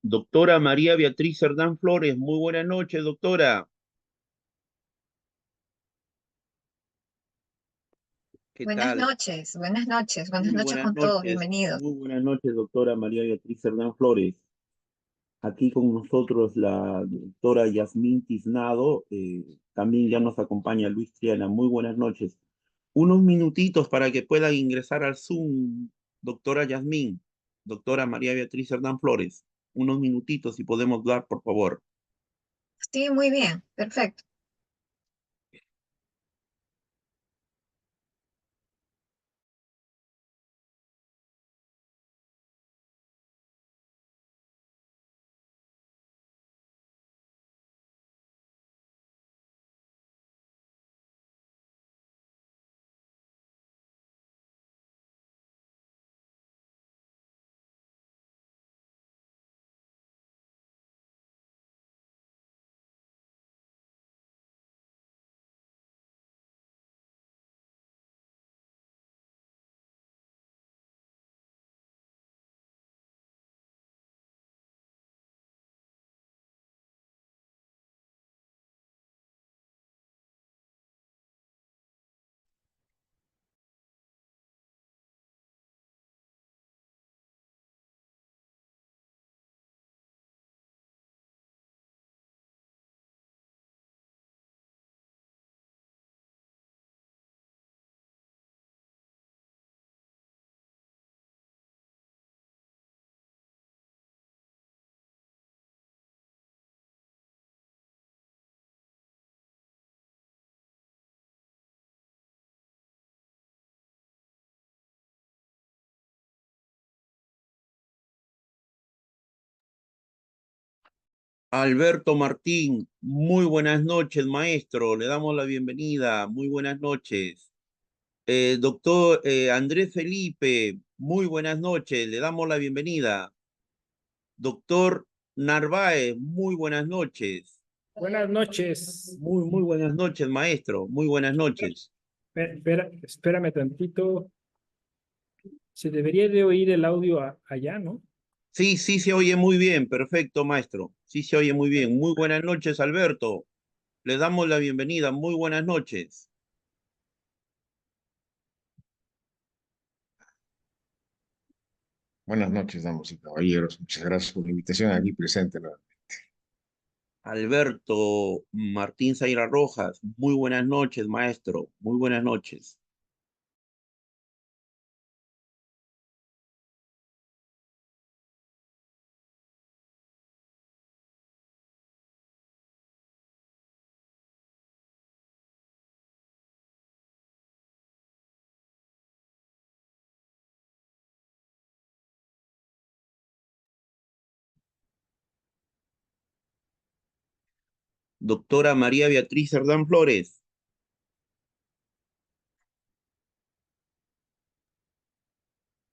Doctora María Beatriz Cerdán Flores, muy buenas noches, doctora. ¿Qué tal? buenas Muy noches buenas con todos, noches, bienvenidos. muy buenas noches, doctora María Beatriz Cerdán Flores. Aquí con nosotros la doctora Yasmín Tiznado, también ya nos acompaña Luis Triana. Muy buenas noches. Unos minutitos para que puedan ingresar al Zoom, doctora Yasmín, doctora María Beatriz Cerdán Flores. Unos minutitos si podemos dar, por favor. Sí, muy bien, perfecto. Alberto Martín, muy buenas noches, maestro. Le damos la bienvenida. Muy buenas noches. Doctor Andrés Felipe, muy buenas noches. Le damos la bienvenida. Doctor Narváez, muy buenas noches. Buenas noches. Muy buenas noches, maestro. Muy buenas noches. Espérame tantito. Se debería de oír el audio allá, ¿no? Sí, sí se oye muy bien. Perfecto, maestro. Sí se oye muy bien. Muy buenas noches, Alberto. Le damos la bienvenida. Muy buenas noches. Buenas noches, damas y caballeros. Muchas gracias por la invitación aquí presente, ¿no? Alberto Martín Zaira Rojas, muy buenas noches, maestro. Muy buenas noches. Doctora María Beatriz Cerdán Flores.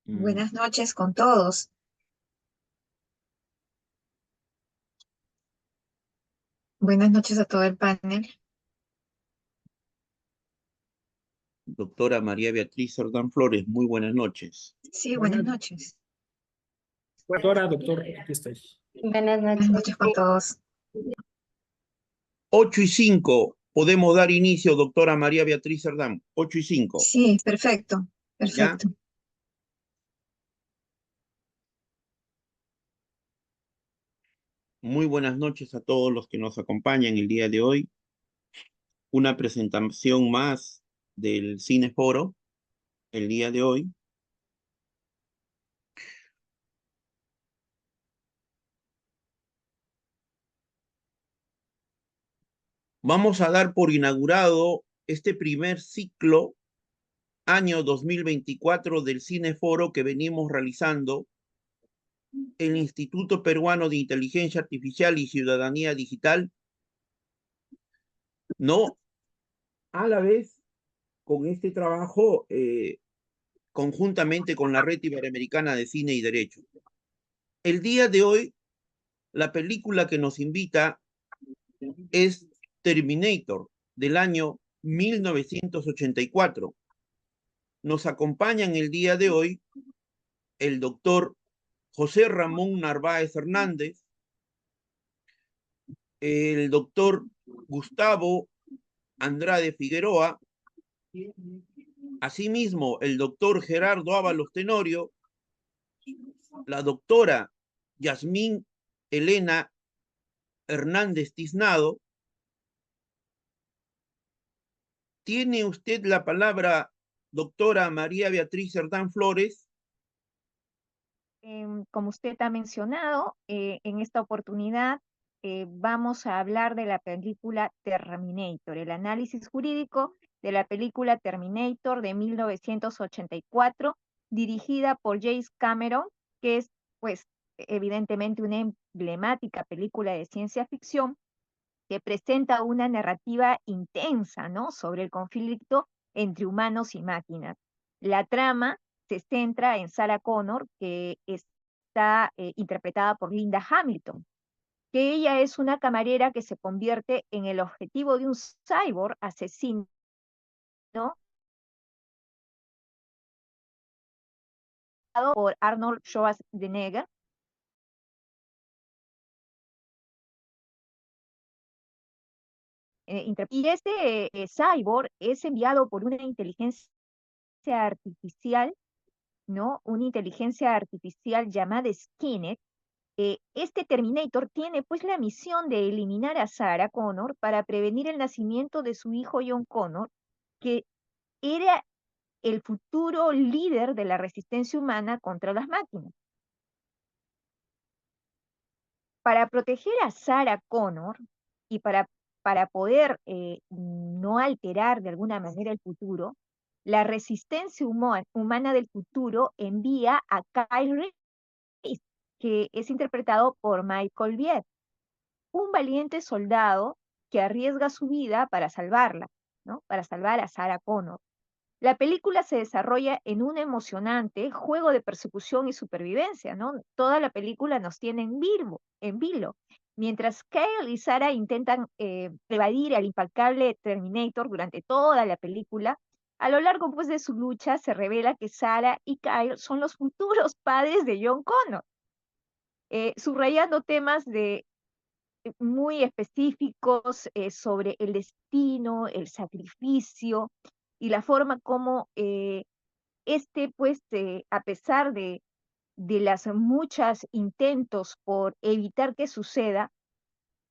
Mm, Buenas noches con todos. Buenas noches a todo el panel. Doctora María Beatriz Cerdán Flores, muy buenas noches. Sí, buenas Buenas, noches. doctor, aquí estoy. Buenas Buenas noches. noches con todos. 8:05, podemos dar inicio, doctora María Beatriz Cerdán. 8:05, Sí, perfecto, ¿ya? perfecto. Muy buenas noches a todos los que nos acompañan el día de hoy. Una presentación más del Cineforo el día de hoy. Vamos a dar por inaugurado este primer ciclo, año 2024, del Cineforo que venimos realizando el Instituto Peruano de Inteligencia Artificial y Ciudadanía Digital, no a la vez con este trabajo conjuntamente con la Red Iberoamericana de Cine y Derecho. El día de hoy, la película que nos invita es Terminator, del año 1984. Nos acompañan el día de hoy el doctor José Ramón Narváez Hernández, el doctor Gustavo Andrade Figueroa, asimismo el doctor Gerardo Ábalos Tenorio, la doctora Yasmín Elena Hernández Tiznado. Tiene usted la palabra, doctora María Beatriz Cerdán Flores. Como usted ha mencionado, en esta oportunidad vamos a hablar de la película Terminator, el análisis jurídico de la película Terminator de 1984, dirigida por James Cameron, que es, pues, evidentemente una emblemática película de ciencia ficción que presenta una narrativa intensa, ¿no?, sobre el conflicto entre humanos y máquinas. La trama se centra en Sarah Connor, que está interpretada por Linda Hamilton, que ella es una camarera que se convierte en el objetivo de un cyborg asesino, ¿no?, por Arnold Schwarzenegger. Y este cyborg es enviado por una inteligencia artificial, ¿no? Una inteligencia artificial llamada Skynet. Este Terminator tiene pues la misión de eliminar a Sarah Connor para prevenir el nacimiento de su hijo John Connor, que era el futuro líder de la resistencia humana contra las máquinas. Para proteger a Sarah Connor y para poder no alterar de alguna manera el futuro, la resistencia humana del futuro envía a Kyle Reese, que es interpretado por Michael Biehn, un valiente soldado que arriesga su vida para salvarla, ¿no? Para salvar a Sarah Connor. La película se desarrolla en un emocionante juego de persecución y supervivencia, ¿no? Toda la película nos tiene en vilo, mientras Kyle y Sarah intentan evadir al implacable Terminator durante toda la película. A lo largo pues, de su lucha se revela que Sarah y Kyle son los futuros padres de John Connor, subrayando temas muy específicos sobre el destino, el sacrificio y la forma como pues, a pesar de las muchas intentos por evitar que suceda,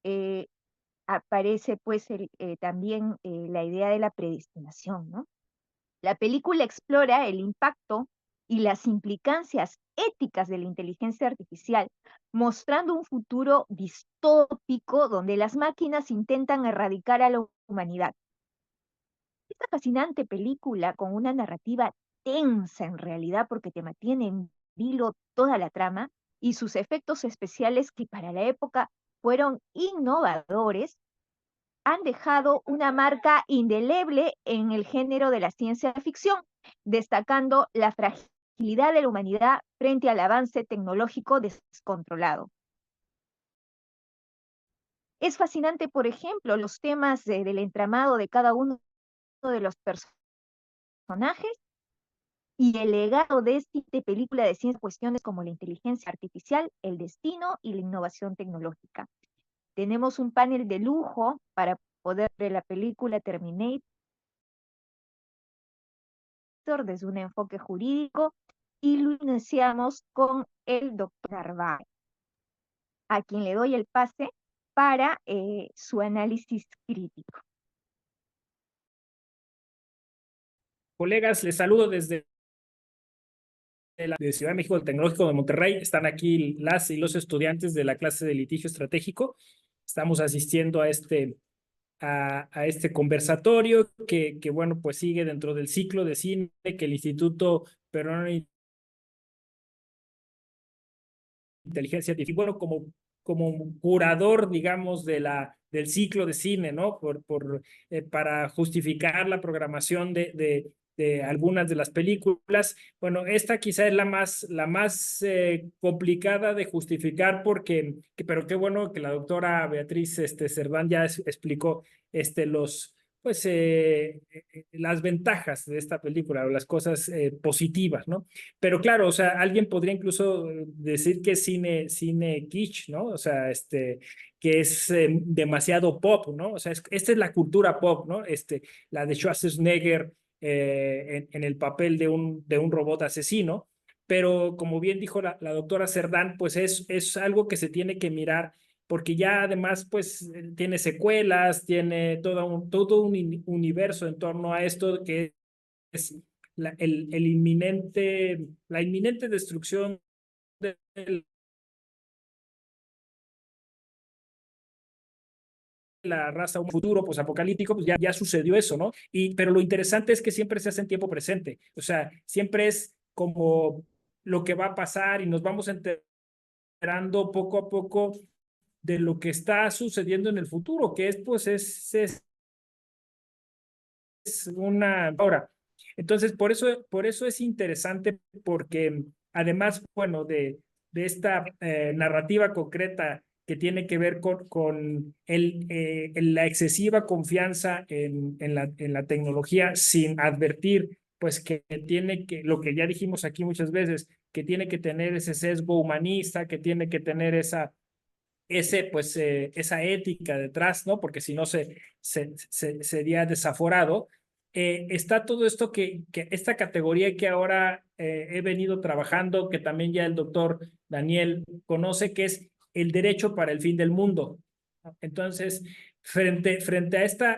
eh, aparece pues también la idea de la predestinación, ¿no? La película explora el impacto y las implicancias éticas de la inteligencia artificial, mostrando un futuro distópico donde las máquinas intentan erradicar a la humanidad. Esta fascinante película con una narrativa tensa en realidad porque te mantiene en vilo toda la trama y sus efectos especiales que para la época fueron innovadores, han dejado una marca indeleble en el género de la ciencia ficción, destacando la fragilidad de la humanidad frente al avance tecnológico descontrolado. Es fascinante, por ejemplo, los temas del entramado de cada uno de los personajes y el legado de esta película de ciencia, cuestiones como la inteligencia artificial, el destino y la innovación tecnológica. Tenemos un panel de lujo para poder ver la película Terminator desde un enfoque jurídico y lo iniciamos con el doctor Narváez, a quien le doy el pase para su análisis crítico. Colegas, les saludo desde de Ciudad de México, del Tecnológico de Monterrey. Están aquí las y los estudiantes de la clase de litigio estratégico. Estamos asistiendo a este conversatorio que bueno, pues sigue dentro del ciclo de cine que el Instituto Peruano de Inteligencia Artificial, bueno, como curador, digamos, del ciclo de cine, ¿no? Para justificar la programación de algunas de las películas. Bueno, esta quizá es la más complicada de justificar pero qué bueno que la doctora Beatriz Cerdán ya explicó pues las ventajas de esta película o las cosas positivas, ¿no? Pero claro, o sea, alguien podría incluso decir que es cine kitsch, ¿no? O sea, que es demasiado pop, ¿no? O sea, esta es la cultura pop, ¿no? La de Schwarzenegger en el papel de un robot asesino, pero como bien dijo la doctora Cerdán, pues es algo que se tiene que mirar porque ya además pues tiene secuelas, tiene todo un universo en torno a esto que es la inminente destrucción de la raza, un futuro pues apocalíptico, pues ya sucedió eso, ¿no? Pero lo interesante es que siempre se hace en tiempo presente, o sea, siempre es como lo que va a pasar y nos vamos enterando poco a poco de lo que está sucediendo en el futuro, que es una hora. Entonces, por eso es interesante, porque además, bueno, de esta narrativa concreta que tiene que ver con la excesiva confianza en la tecnología sin advertir, pues que lo que ya dijimos aquí muchas veces, que tiene que tener ese sesgo humanista, que tiene que tener esa ética detrás, ¿no? Porque si no sería desaforado. Está todo esto que esta categoría que ahora he venido trabajando, que también ya el doctor Daniel conoce, que es el derecho para el fin del mundo. Entonces, frente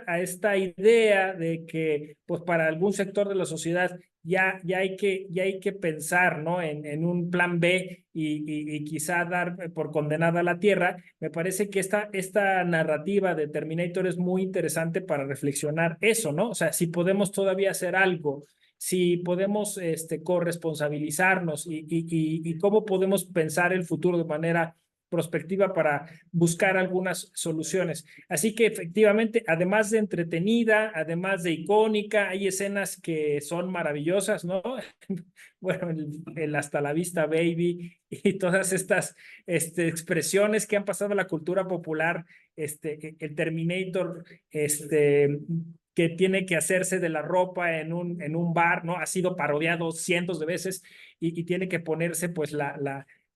a esta idea de que, pues, para algún sector de la sociedad ya hay que pensar, ¿no? en un plan B y quizá dar por condenada a la tierra, me parece que esta narrativa de Terminator es muy interesante para reflexionar eso, ¿no? O sea, si podemos todavía hacer algo, si podemos corresponsabilizarnos y cómo podemos pensar el futuro de manera prospectiva para buscar algunas soluciones. Así que efectivamente, además de entretenida, además de icónica, hay escenas que son maravillosas, ¿no? Bueno, el hasta la vista, baby, y todas estas expresiones que han pasado a la cultura popular, el Terminator, que tiene que hacerse de la ropa en un bar, ¿no? Ha sido parodiado cientos de veces y tiene que ponerse pues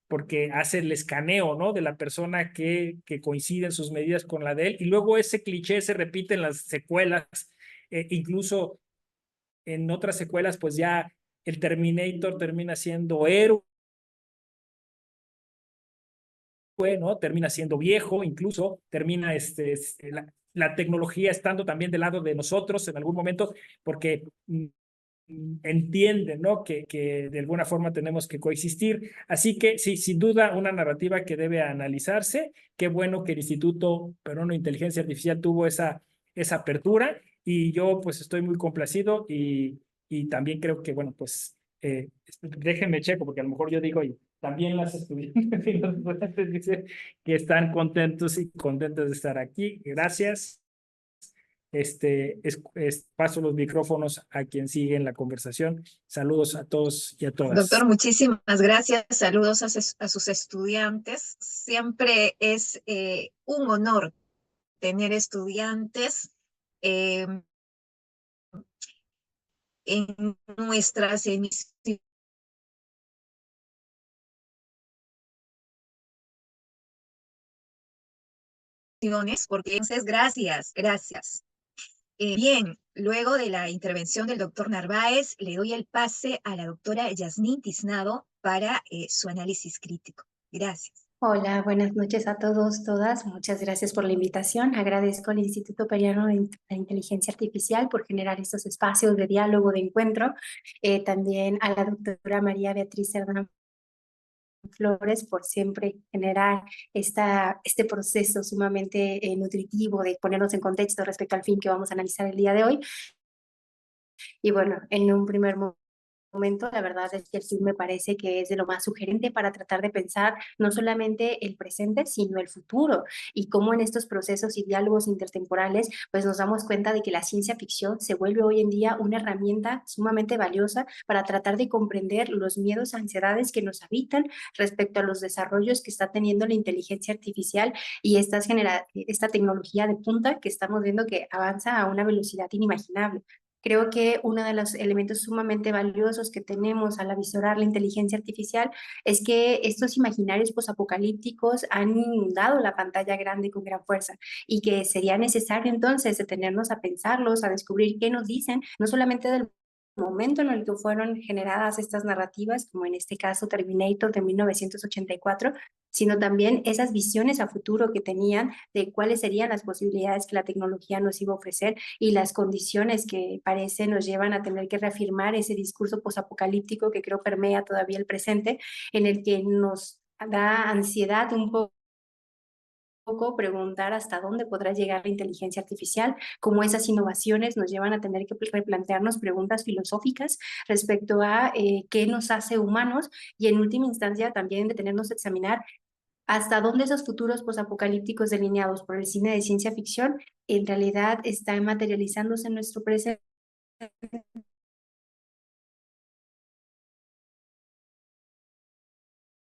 porque hace el escaneo, ¿no? De la persona que coincide en sus medidas con la de él. Y luego ese cliché se repite en las secuelas, incluso en otras secuelas, pues ya el Terminator termina siendo héroe, ¿no? Termina siendo viejo, incluso termina la tecnología estando también del lado de nosotros en algún momento, porque entienden, ¿no? Que de alguna forma tenemos que coexistir. Así que sí, sin duda, una narrativa que debe analizarse. Qué bueno que el Instituto Peruano de Inteligencia Artificial tuvo esa apertura y yo pues estoy muy complacido y también creo que, bueno, pues déjenme checo porque a lo mejor yo digo, oye, también las estudiantes y los estudiantes dicen que están contentos y contentos de estar aquí. Gracias. Paso los micrófonos a quien sigue en la conversación. Saludos a todos y a todas. Doctor, muchísimas gracias. Saludos a sus estudiantes. Siempre es un honor tener estudiantes en nuestras emisiones, porque entonces gracias. Bien, luego de la intervención del doctor Narváez, le doy el pase a la doctora Yasmín Tiznado para su análisis crítico. Gracias. Hola, buenas noches a todos, todas. Muchas gracias por la invitación. Agradezco al Instituto Peruano de Inteligencia Artificial por generar estos espacios de diálogo, de encuentro. También a la doctora María Beatriz Cerdán Flores por siempre generar este proceso sumamente nutritivo de ponernos en contexto respecto al fin que vamos a analizar el día de hoy. Y bueno, en un primer momento, la verdad es que el film me parece que es de lo más sugerente para tratar de pensar no solamente el presente, sino el futuro, y cómo en estos procesos y diálogos intertemporales, pues nos damos cuenta de que la ciencia ficción se vuelve hoy en día una herramienta sumamente valiosa para tratar de comprender los miedos, ansiedades que nos habitan respecto a los desarrollos que está teniendo la inteligencia artificial y esta tecnología de punta que estamos viendo que avanza a una velocidad inimaginable. Creo que uno de los elementos sumamente valiosos que tenemos al avisorar la inteligencia artificial es que estos imaginarios posapocalípticos han inundado la pantalla grande con gran fuerza y que sería necesario entonces detenernos a pensarlos, a descubrir qué nos dicen, no solamente del momento en el que fueron generadas estas narrativas, como en este caso Terminator de 1984, sino también esas visiones a futuro que tenían de cuáles serían las posibilidades que la tecnología nos iba a ofrecer y las condiciones que parece nos llevan a tener que reafirmar ese discurso posapocalíptico que creo permea todavía el presente, en el que nos da ansiedad un poco preguntar hasta dónde podrá llegar la inteligencia artificial, cómo esas innovaciones nos llevan a tener que replantearnos preguntas filosóficas respecto a qué nos hace humanos y en última instancia también detenernos a examinar hasta dónde esos futuros posapocalípticos delineados por el cine de ciencia ficción en realidad están materializándose en nuestro presente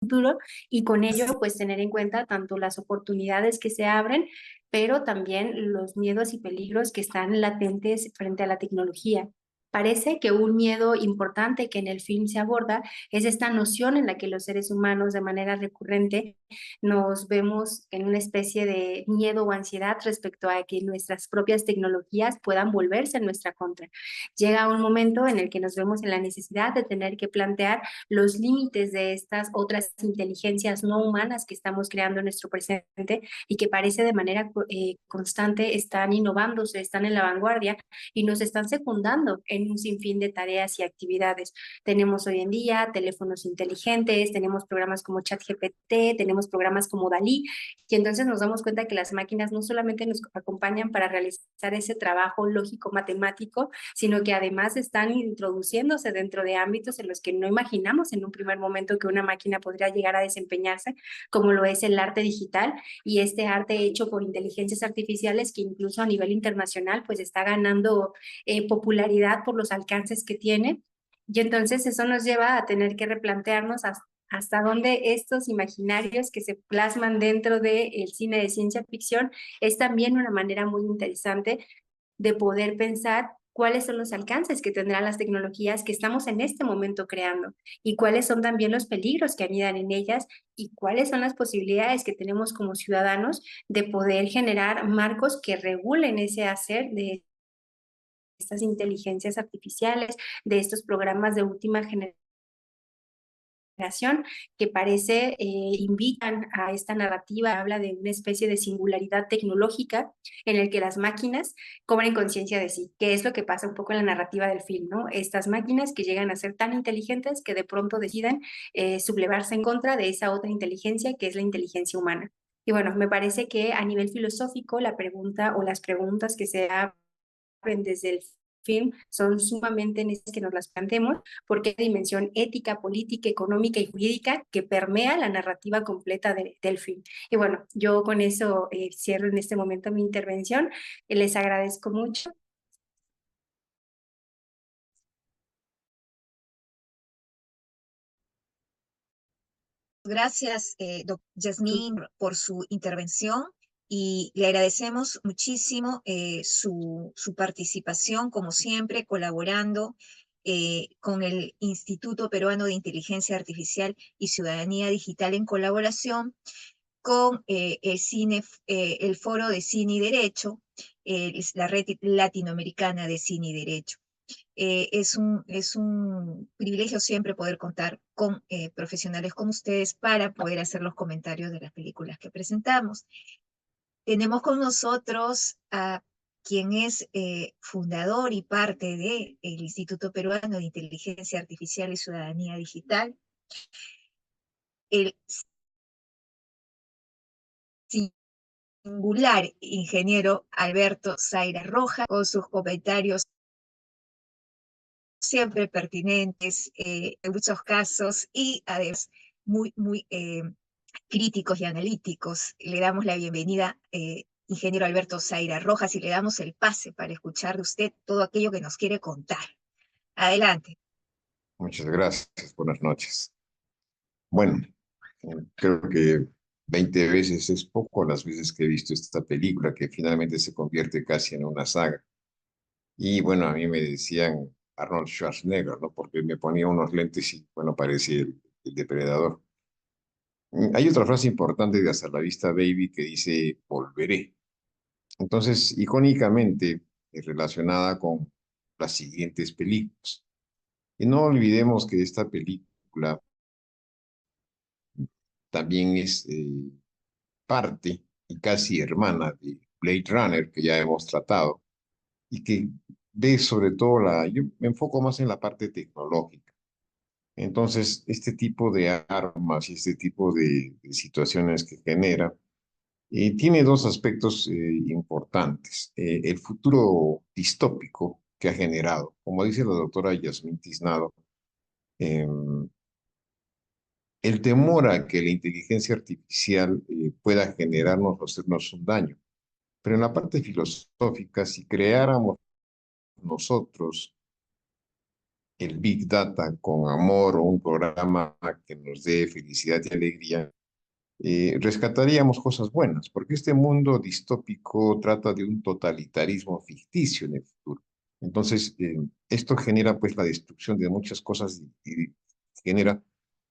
futuro y con ello pues tener en cuenta tanto las oportunidades que se abren, pero también los miedos y peligros que están latentes frente a la tecnología. Parece que un miedo importante que en el film se aborda es esta noción en la que los seres humanos de manera recurrente nos vemos en una especie de miedo o ansiedad respecto a que nuestras propias tecnologías puedan volverse en nuestra contra. Llega un momento en el que nos vemos en la necesidad de tener que plantear los límites de estas otras inteligencias no humanas que estamos creando en nuestro presente y que parece de manera constante están innovándose, están en la vanguardia y nos están secundando en un sinfín de tareas y actividades. Tenemos hoy en día teléfonos inteligentes, tenemos programas como ChatGPT, tenemos programas como Dalí, y entonces nos damos cuenta que las máquinas no solamente nos acompañan para realizar ese trabajo lógico matemático, sino que además están introduciéndose dentro de ámbitos en los que no imaginamos en un primer momento que una máquina podría llegar a desempeñarse, como lo es el arte digital y este arte hecho por inteligencias artificiales que incluso a nivel internacional pues está ganando popularidad por los alcances que tiene. Y entonces eso nos lleva a tener que replantearnos hasta dónde estos imaginarios que se plasman dentro del cine de ciencia ficción es también una manera muy interesante de poder pensar cuáles son los alcances que tendrán las tecnologías que estamos en este momento creando y cuáles son también los peligros que anidan en ellas y cuáles son las posibilidades que tenemos como ciudadanos de poder generar marcos que regulen ese hacer de estas inteligencias artificiales, de estos programas de última generación que parece invitan a esta narrativa, habla de una especie de singularidad tecnológica en el que las máquinas cobran conciencia de sí, que es lo que pasa un poco en la narrativa del film, ¿no? Estas máquinas que llegan a ser tan inteligentes que de pronto deciden sublevarse en contra de esa otra inteligencia que es la inteligencia humana. Y bueno, me parece que a nivel filosófico la pregunta o las preguntas que se abren desde el film son sumamente necesarias que nos las planteemos porque hay dimensión ética, política, económica y jurídica que permea la narrativa completa del film. Y bueno, yo con eso cierro en este momento mi intervención. Les agradezco mucho. Gracias, Yasmín, por su intervención y le agradecemos muchísimo su participación, como siempre, colaborando con el Instituto Peruano de Inteligencia Artificial y Ciudadanía Digital en colaboración con el Foro de Cine y Derecho, la Red Latinoamericana de Cine y Derecho. Es un privilegio siempre poder contar con profesionales como ustedes para poder hacer los comentarios de las películas que presentamos. Tenemos con nosotros a quien es fundador y parte del Instituto Peruano de Inteligencia Artificial y Ciudadanía Digital, el singular ingeniero Alberto Zaira Rojas, con sus comentarios siempre pertinentes en muchos casos y además muy críticos y analíticos. Le damos la bienvenida, ingeniero Alberto Zaira Rojas, y le damos el pase para escuchar de usted todo aquello que nos quiere contar. Adelante. Muchas gracias. Buenas noches. Bueno, creo que 20 veces es poco las veces que he visto esta película, que finalmente se convierte casi en una saga. Y bueno, a mí me decían Arnold Schwarzenegger, ¿no? Porque me ponía unos lentes y, bueno, parecía el depredador. Hay otra frase importante de Hasta la vista, baby, que dice, volveré. Entonces, icónicamente, relacionada con las siguientes películas. Y no olvidemos que esta película también es parte y casi hermana de Blade Runner, que ya hemos tratado, y que ve sobre todo yo me enfoco más en la parte tecnológica. Entonces, este tipo de armas y este tipo de situaciones que genera, tiene dos aspectos importantes. El futuro distópico que ha generado, como dice la doctora Yasmín Tiznado, el temor a que la inteligencia artificial pueda generarnos o hacernos un daño. Pero en la parte filosófica, si creáramos nosotros el Big Data con amor o un programa que nos dé felicidad y alegría, rescataríamos cosas buenas, porque este mundo distópico trata de un totalitarismo ficticio en el futuro. Entonces, esto genera pues la destrucción de muchas cosas y genera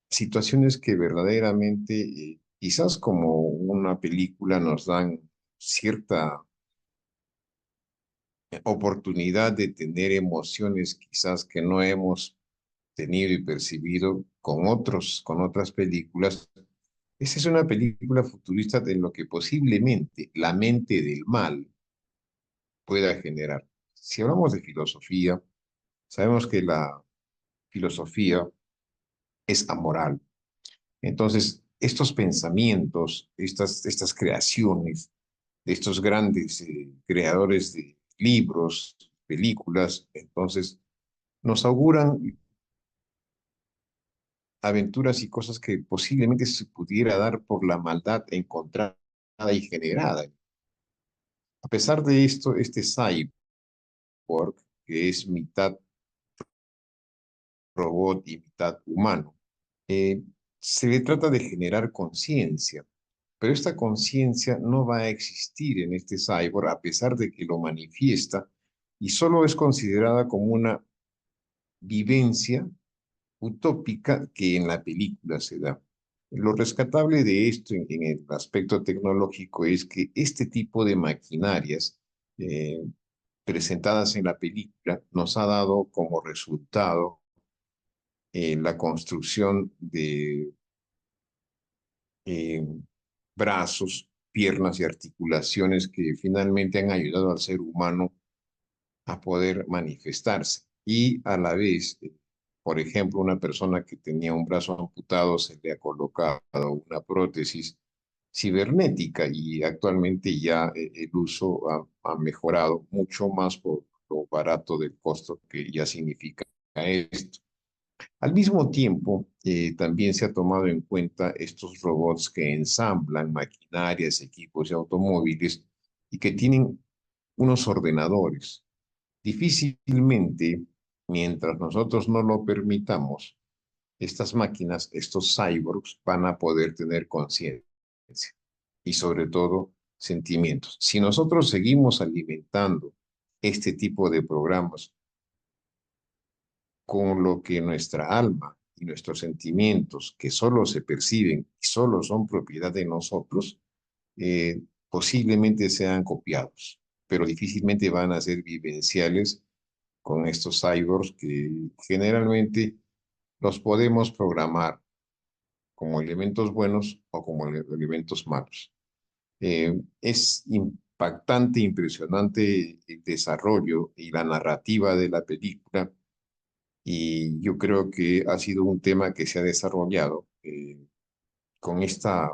situaciones que verdaderamente, quizás como una película, nos dan cierta oportunidad de tener emociones quizás que no hemos tenido y percibido con otras películas. Esa es una película futurista de lo que posiblemente la mente del mal pueda generar. Si hablamos de filosofía, sabemos que la filosofía es amoral. Entonces, estos pensamientos, estas creaciones de estos grandes creadores de libros, películas, entonces nos auguran aventuras y cosas que posiblemente se pudiera dar por la maldad encontrada y generada. A pesar de esto, este cyborg, que es mitad robot y mitad humano, eh, se le trata de generar conciencia, pero esta conciencia no va a existir en este cyborg a pesar de que lo manifiesta y solo es considerada como una vivencia utópica que en la película se da. Lo rescatable de esto en el aspecto tecnológico es que este tipo de maquinarias presentadas en la película nos ha dado como resultado la construcción de eh, brazos, piernas y articulaciones que finalmente han ayudado al ser humano a poder manifestarse. Y a la vez, por ejemplo, una persona que tenía un brazo amputado se le ha colocado una prótesis cibernética y actualmente ya el uso ha mejorado mucho más por lo barato del costo que ya significa esto. Al mismo tiempo, también se ha tomado en cuenta estos robots que ensamblan maquinarias, equipos y automóviles y que tienen unos ordenadores. Difícilmente, mientras nosotros no lo permitamos, estas máquinas, estos cyborgs, van a poder tener conciencia y sobre todo sentimientos. Si nosotros seguimos alimentando este tipo de programas con lo que nuestra alma y nuestros sentimientos, que solo se perciben y solo son propiedad de nosotros, posiblemente sean copiados, pero difícilmente van a ser vivenciales con estos cyborgs que generalmente los podemos programar como elementos buenos o como elementos malos. Es impactante, impresionante el desarrollo y la narrativa de la película y yo creo que ha sido un tema que se ha desarrollado con esta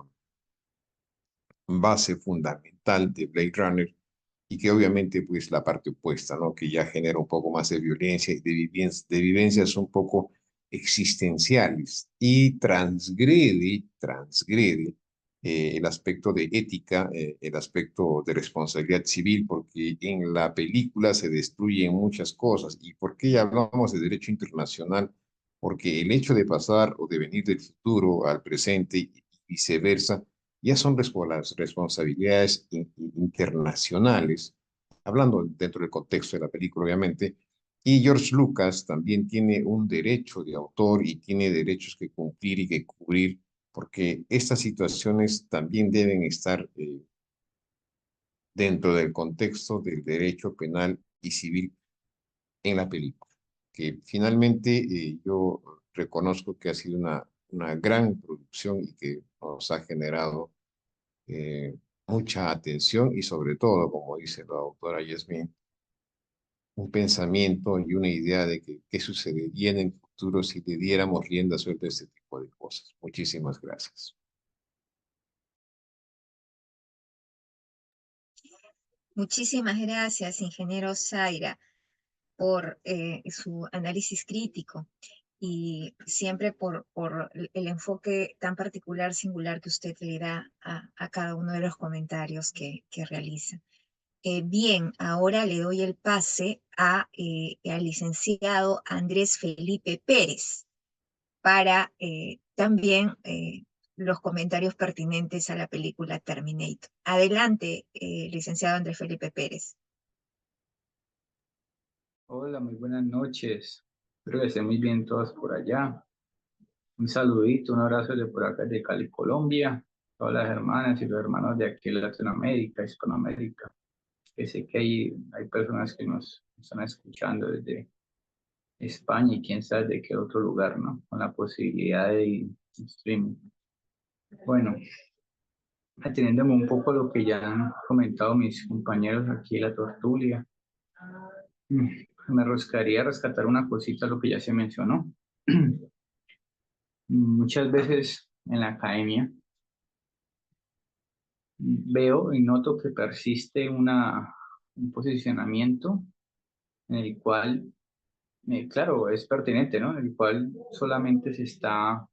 base fundamental de Blade Runner y que obviamente pues la parte opuesta, ¿no? Que ya genera un poco más de violencia y de vivencias un poco existenciales y transgrede el aspecto de ética, el aspecto de responsabilidad civil, porque en la película se destruyen muchas cosas. ¿Y por qué hablamos de derecho internacional? Porque el hecho de pasar o de venir del futuro al presente y viceversa, ya son las responsabilidades internacionales, hablando dentro del contexto de la película, obviamente, y George Lucas también tiene un derecho de autor y tiene derechos que cumplir y que cubrir, porque estas situaciones también deben estar dentro del contexto del derecho penal y civil en la película, que finalmente yo reconozco que ha sido una gran producción y que nos ha generado mucha atención y sobre todo, como dice la doctora Yasmin, un pensamiento y una idea de que qué sucedería en el futuro si le diéramos rienda suelta a este tipo de cosas. Muchísimas gracias. Muchísimas gracias, ingeniero Zaira, por su análisis crítico y siempre por el enfoque tan particular, singular que usted le da a cada uno de los comentarios que realiza. Bien, ahora le doy el pase al licenciado Andrés Felipe Pérez para también los comentarios pertinentes a la película Terminator. Adelante, licenciado Andrés Felipe Pérez. Hola, muy buenas noches. Espero que estén muy bien todos por allá. Un saludito, un abrazo de por acá de Cali, Colombia. Todas las hermanas y los hermanos de aquí de Latinoamérica, Hispanoamérica. Que sé que hay personas que nos están escuchando desde España y quién sabe de qué otro lugar, ¿no? Con la posibilidad de streaming. Bueno, ateniéndome un poco a lo que ya han comentado mis compañeros aquí en la tertulia. Me roscaría rescatar una cosita, lo que ya se mencionó. Muchas veces en la academia veo y noto que persiste un posicionamiento en el cual, claro, es pertinente, ¿no? En el cual solamente se está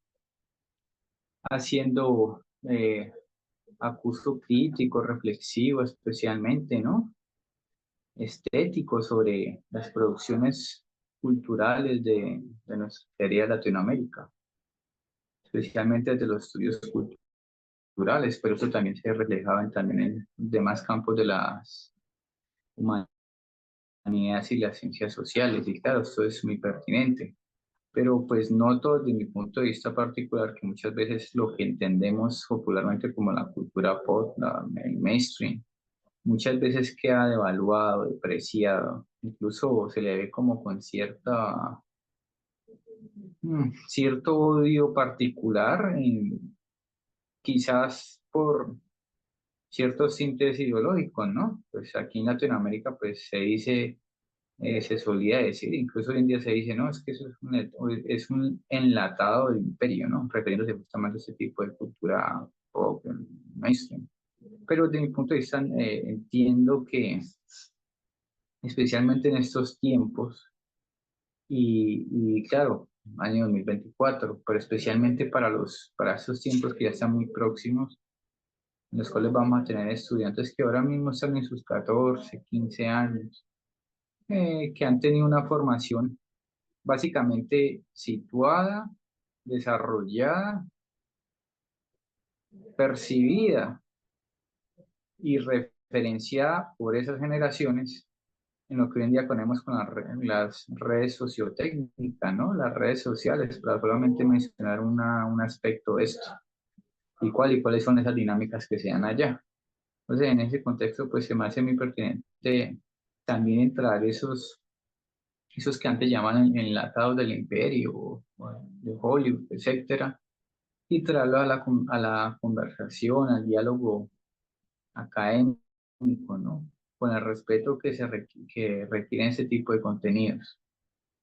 haciendo acuso crítico, reflexivo, especialmente, ¿no? Estético sobre las producciones culturales de nuestra querida Latinoamérica, especialmente desde los estudios culturales, pero eso también se reflejaba también en demás campos de las humanidades y las ciencias sociales, y claro, esto es muy pertinente. Pero pues noto desde mi punto de vista particular que muchas veces lo que entendemos popularmente como la cultura pop, el mainstream, muchas veces queda devaluado, depreciado, incluso se le ve como con cierto odio particular, quizás por ciertos tintes ideológicos, ¿no? Pues aquí en Latinoamérica pues se dice, se solía decir, incluso hoy en día se dice, no, es que eso es un enlatado del imperio, ¿no? Refiriéndose justamente a este tipo de cultura pop, mainstream. Pero desde mi punto de vista entiendo que especialmente en estos tiempos, y claro, año 2024, pero especialmente para estos tiempos que ya están muy próximos, en los cuales vamos a tener estudiantes que ahora mismo están en sus 14, 15 años, que han tenido una formación básicamente situada, desarrollada, percibida y referenciada por esas generaciones en lo que hoy en día conocemos con las redes sociotécnicas, ¿no? Las redes sociales, para solamente mencionar un aspecto de esto. Y cuáles son esas dinámicas que se dan allá. Entonces, en ese contexto, pues se me hace muy pertinente también entrar esos que antes llaman enlatados del imperio, o de Hollywood, etcétera, y traerlo a la conversación, al diálogo académico, ¿no? Con el respeto que requieren ese tipo de contenidos,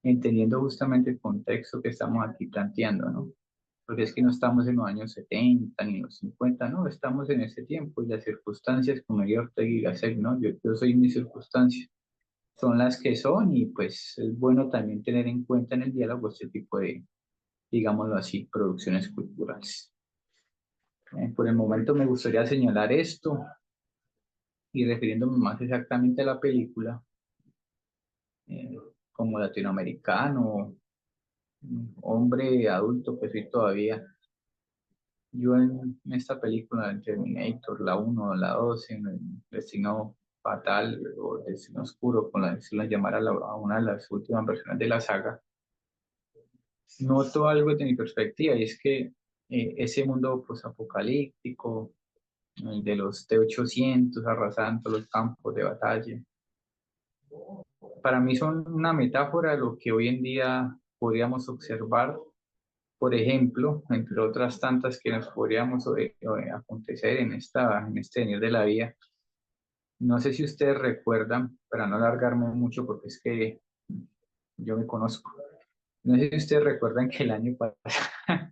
entendiendo justamente el contexto que estamos aquí planteando, ¿no? porque es que no estamos en los años 70 ni en los 50, no, estamos en ese tiempo y las circunstancias, como diría Ortega y Gasset, ¿no? Yo soy mis circunstancias, son las que son y pues es bueno también tener en cuenta en el diálogo este tipo de, digámoslo así, producciones culturales. Por el momento me gustaría señalar esto y refiriéndome más exactamente a la película, como latinoamericano, hombre adulto que soy todavía. Yo en esta película, en Terminator, la 1, la 2, en el Destino Fatal o Destino Oscuro, con la, si la llamara a una de las últimas versiones de la saga, noto algo de mi perspectiva y es que ese mundo posapocalíptico, de los T-800 arrasando los campos de batalla, para mí son una metáfora de lo que hoy en día podríamos observar, por ejemplo, entre otras tantas que nos podríamos acontecer en este venir de la vida. No sé si ustedes recuerdan, para no alargarme mucho porque es que yo me conozco, no sé si ustedes recuerdan que el año pasado,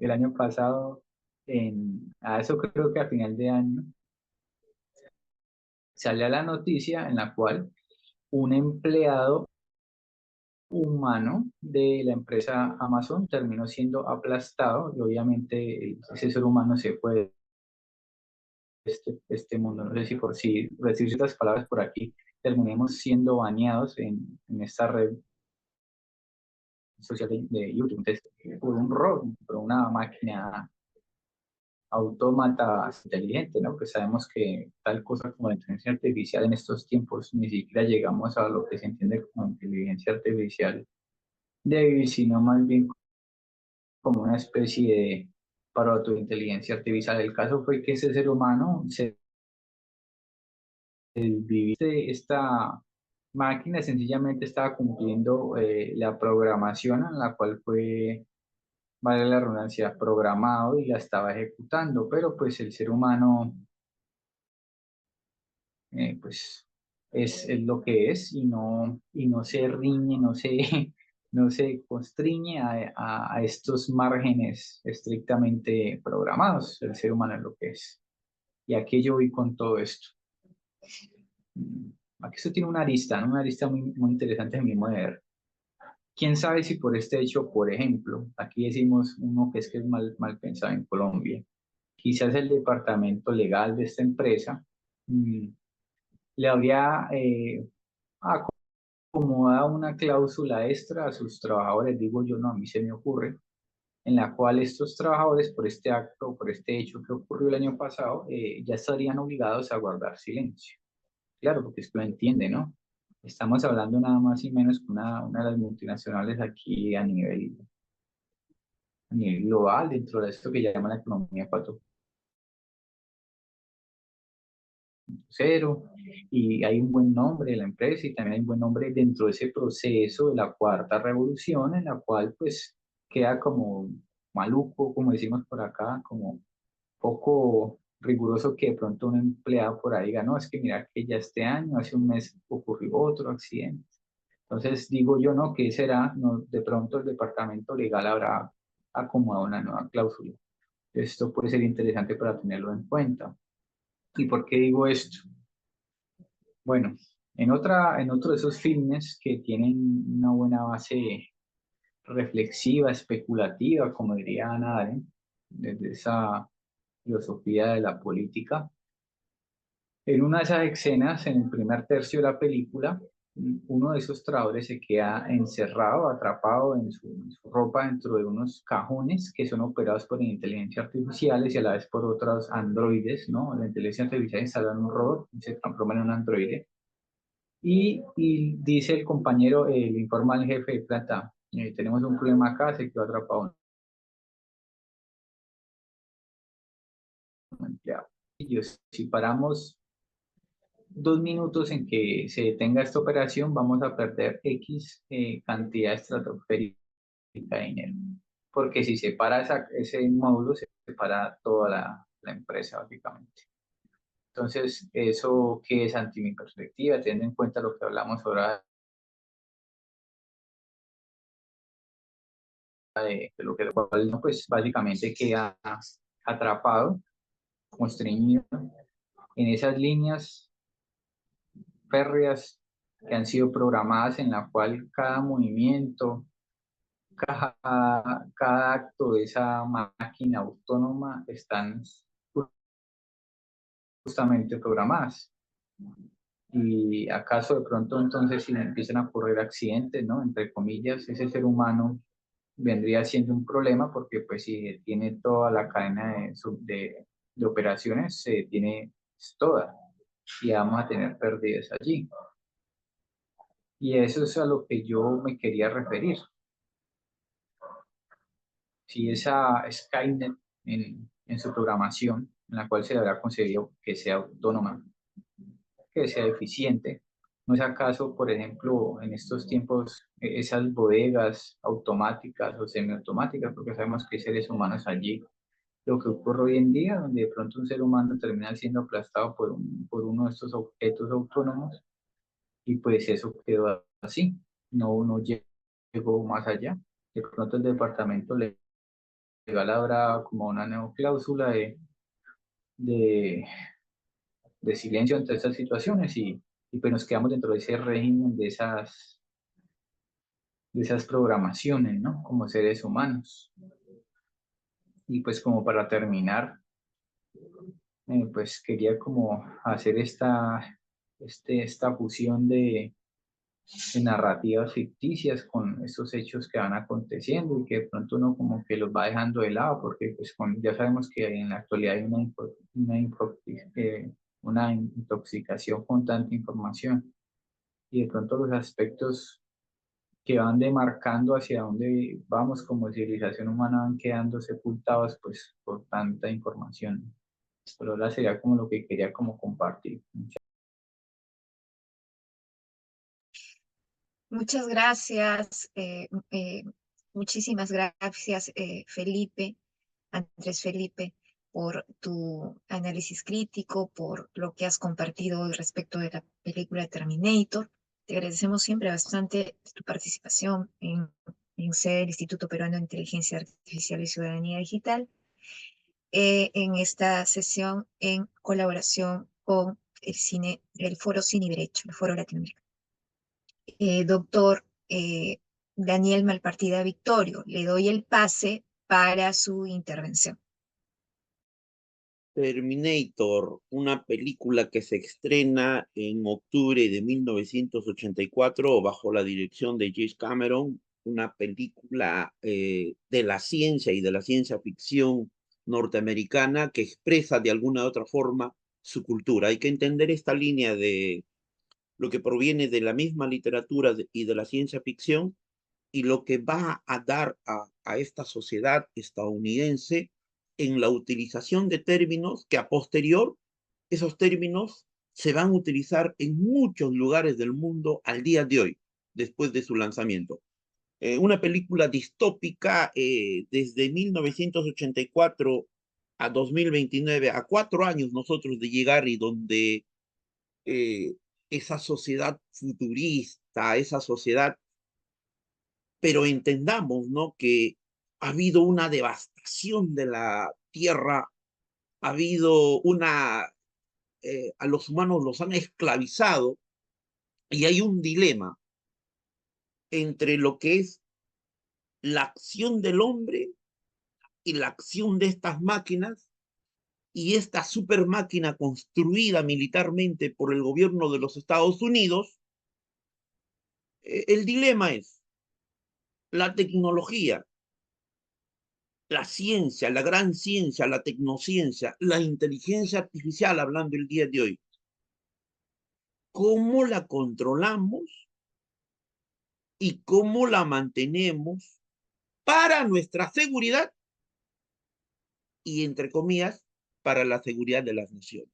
el año pasado, a eso creo que a final de año, salió la noticia en la cual un empleado humano de la empresa Amazon terminó siendo aplastado y obviamente ese ser humano se fue de este mundo. No sé si por si decir ciertas palabras por aquí terminemos siendo baneados en esta red social de YouTube. Entonces, por un robot, por una máquina autómata inteligente, ¿no? Que sabemos que tal cosa como la inteligencia artificial en estos tiempos ni siquiera llegamos a lo que se entiende como inteligencia artificial débil, sino más bien como una especie de protointeligencia artificial. El caso fue que ese ser humano se viviste esta máquina sencillamente estaba cumpliendo la programación en la cual fue, vale la redundancia, programado y la estaba ejecutando, pero pues el ser humano pues es lo que es y no se riñe, no se, no se constriñe a estos márgenes estrictamente programados. El ser humano es lo que es. ¿Y a qué yo voy con todo esto? Aquí esto tiene una arista muy interesante en mi modo de ver. ¿Quién sabe si por este hecho, por ejemplo, aquí decimos uno que es mal pensado en Colombia, quizás el departamento legal de esta empresa le habría acomodado una cláusula extra a sus trabajadores, digo yo, no, a mí se me ocurre, en la cual estos trabajadores, por este acto, por este hecho que ocurrió el año pasado, ya estarían obligados a guardar silencio. Claro, porque esto lo entiende, ¿no? Estamos hablando nada más y menos que una de las multinacionales aquí a nivel global, dentro de esto que llaman la economía 4.0, y hay un buen nombre de la empresa y también hay un buen nombre dentro de ese proceso de la cuarta revolución, en la cual pues queda como maluco, como decimos por acá, como poco riguroso que de pronto un empleado por ahí diga, no, es que mira que ya este año, hace un mes ocurrió otro accidente. Entonces digo yo, no, ¿qué será? No, de pronto el departamento legal habrá acomodado una nueva cláusula. Esto puede ser interesante para tenerlo en cuenta. ¿Y por qué digo esto? Bueno, en otro de esos filmes que tienen una buena base reflexiva, especulativa, como diría Hannah Arendt, desde esa filosofía de la política, en una de esas escenas, en el primer tercio de la película, uno de esos trabajadores se queda encerrado, atrapado en su ropa dentro de unos cajones que son operados por inteligencia artificial y a la vez por otros androides, ¿no? La inteligencia artificial instala en un robot y se transforma en un androide. Y dice el compañero, le informa al jefe de planta, tenemos un problema acá, se quedó atrapado un empleado. Y yo, si paramos 2 minutos en que se detenga esta operación, vamos a perder X cantidad estratosférica de dinero. Porque si se para ese módulo, se separa toda la empresa, básicamente. Entonces, eso que es anti mi perspectiva, teniendo en cuenta lo que hablamos ahora de lo que cual, pues básicamente queda atrapado, constreñido en esas líneas férreas que han sido programadas en la cual cada movimiento, cada acto de esa máquina autónoma están justamente programadas. Y acaso de pronto entonces si empiezan a ocurrir accidentes, ¿no? Entre comillas, ese ser humano vendría siendo un problema porque pues si tiene toda la cadena de operaciones, se tiene toda y vamos a tener pérdidas allí. Y eso es a lo que yo me quería referir. Si esa Skynet en su programación, en la cual se le habrá concedido que sea autónoma, que sea eficiente, ¿no es acaso, por ejemplo, en estos tiempos, esas bodegas automáticas o semiautomáticas, porque sabemos que hay seres humanos allí, lo que ocurre hoy en día, donde de pronto un ser humano termina siendo aplastado por uno de estos objetos autónomos y pues eso quedó así, no llegó más allá. De pronto el departamento legal habrá como una neocláusula de, de silencio ante estas situaciones y pues nos quedamos dentro de ese régimen de esas programaciones, ¿no? Como seres humanos. Y pues como para terminar, pues quería como hacer esta fusión de narrativas ficticias con estos hechos que van aconteciendo y que de pronto uno como que los va dejando de lado porque pues ya sabemos que en la actualidad hay una intoxicación con tanta información y de pronto los aspectos que van demarcando hacia dónde vamos como civilización humana van quedando sepultados pues por tanta información. Pero ahora sería como lo que quería como compartir. Muchas gracias, muchísimas gracias, Felipe, Andrés Felipe, por tu análisis crítico, por lo que has compartido hoy respecto de la película Terminator. Te agradecemos siempre bastante tu participación en SED, el Instituto Peruano de Inteligencia Artificial y Ciudadanía Digital, en esta sesión en colaboración con el Foro Cine y Derecho, el Foro Latinoamericano. Doctor Daniel Malpartida Victorio, le doy el pase para su intervención. Terminator, una película que se estrena en octubre de 1984 bajo la dirección de James Cameron, una película de la ciencia y de la ciencia ficción norteamericana que expresa de alguna u otra forma su cultura. Hay que entender esta línea de lo que proviene de la misma literatura y de la ciencia ficción y lo que va a dar a esta sociedad estadounidense en la utilización de términos que a posterior, esos términos se van a utilizar en muchos lugares del mundo al día de hoy, después de su lanzamiento. Una película distópica desde 1984 a 2029, a 4 años nosotros de llegar y donde esa sociedad futurista, esa sociedad, pero entendamos, ¿no? Que ha habido una devastación de la tierra, ha habido a los humanos los han esclavizado y hay un dilema entre lo que es la acción del hombre y la acción de estas máquinas y esta super máquina construida militarmente por el gobierno de los Estados Unidos. El dilema es la tecnología, la ciencia, la gran ciencia, la tecnociencia, la inteligencia artificial, hablando el día de hoy. ¿Cómo la controlamos y cómo la mantenemos para nuestra seguridad y, entre comillas, para la seguridad de las naciones?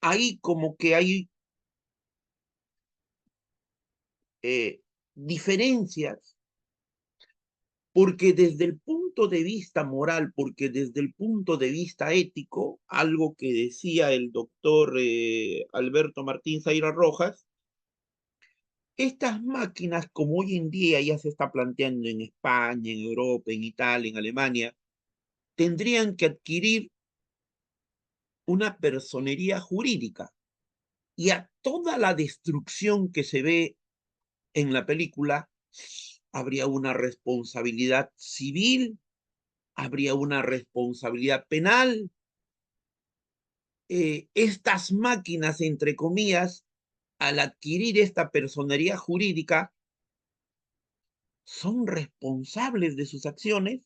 Ahí como que hay diferencias, porque desde el punto de vista moral, porque desde el punto de vista ético, algo que decía el doctor Alberto Martín Zaira Rojas, estas máquinas, como hoy en día ya se está planteando en España, en Europa, en Italia, en Alemania, tendrían que adquirir una personería jurídica. Y a toda la destrucción que se ve en la película, habría una responsabilidad civil, habría una responsabilidad penal. Estas máquinas, entre comillas, al adquirir esta personería jurídica, son responsables de sus acciones.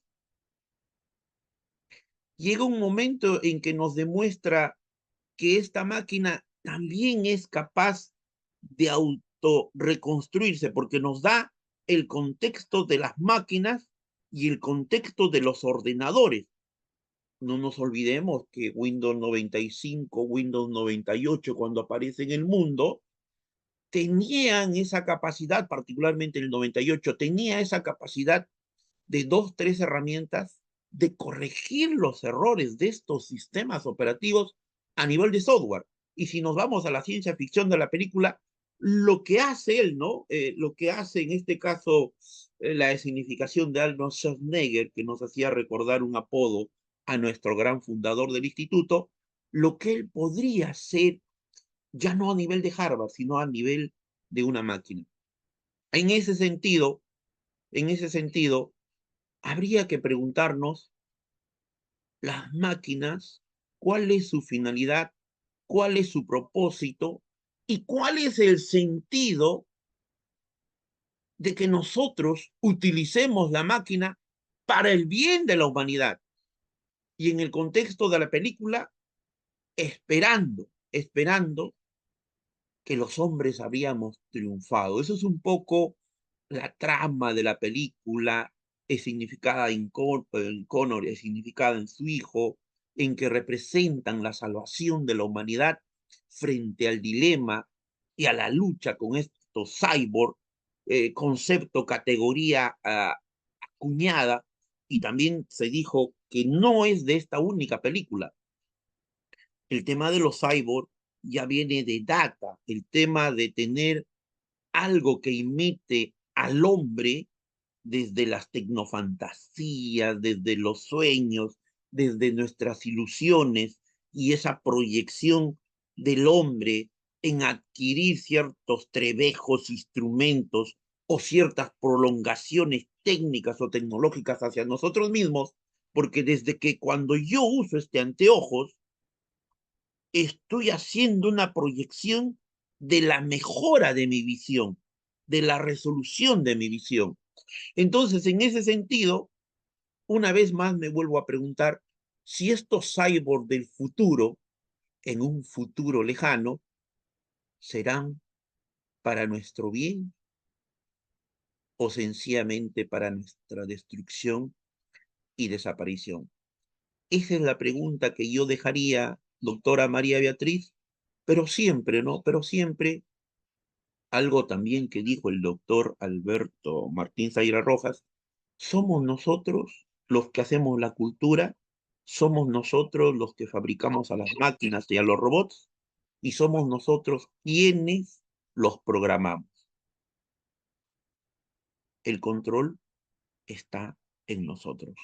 Llega un momento en que nos demuestra que esta máquina también es capaz de autorreconstruirse, porque nos da el contexto de las máquinas y el contexto de los ordenadores. No nos olvidemos que Windows 95, Windows 98, cuando aparece en el mundo, tenían esa capacidad, particularmente el 98, tenía esa capacidad de 2, 3 herramientas de corregir los errores de estos sistemas operativos a nivel de software. Y si nos vamos a la ciencia ficción de la película, lo que hace él, ¿no? Lo que hace en este caso la significación de Arnold Schwarzenegger, que nos hacía recordar un apodo a nuestro gran fundador del instituto, lo que él podría hacer ya no a nivel de Harvard, sino a nivel de una máquina. En ese sentido, habría que preguntarnos, las máquinas, cuál es su finalidad, cuál es su propósito y cuál es el sentido de que nosotros utilicemos la máquina para el bien de la humanidad. Y en el contexto de la película, esperando que los hombres habíamos triunfado. Eso es un poco la trama de la película, es significada en Connor, es significada en su hijo, en que representan la salvación de la humanidad frente al dilema y a la lucha con estos cyborg, concepto, categoría acuñada, y también se dijo que no es de esta única película. El tema de los cyborg ya viene de Data, el tema de tener algo que imite al hombre desde las tecnofantasías, desde los sueños, desde nuestras ilusiones y esa proyección del hombre en adquirir ciertos trebejos, instrumentos o ciertas prolongaciones técnicas o tecnológicas hacia nosotros mismos, porque desde que cuando yo uso este anteojos, estoy haciendo una proyección de la mejora de mi visión, de la resolución de mi visión. Entonces, en ese sentido, una vez más me vuelvo a preguntar si estos cyborgs del futuro, en un futuro lejano, serán para nuestro bien o sencillamente para nuestra destrucción y desaparición. Esa es la pregunta que yo dejaría, doctora María Beatriz, pero siempre, ¿no? Pero siempre algo también que dijo el doctor Alberto Martín Zaira Rojas, somos nosotros los que hacemos la cultura, somos nosotros los que fabricamos a las máquinas y a los robots, y somos nosotros quienes los programamos. El control está en nosotros.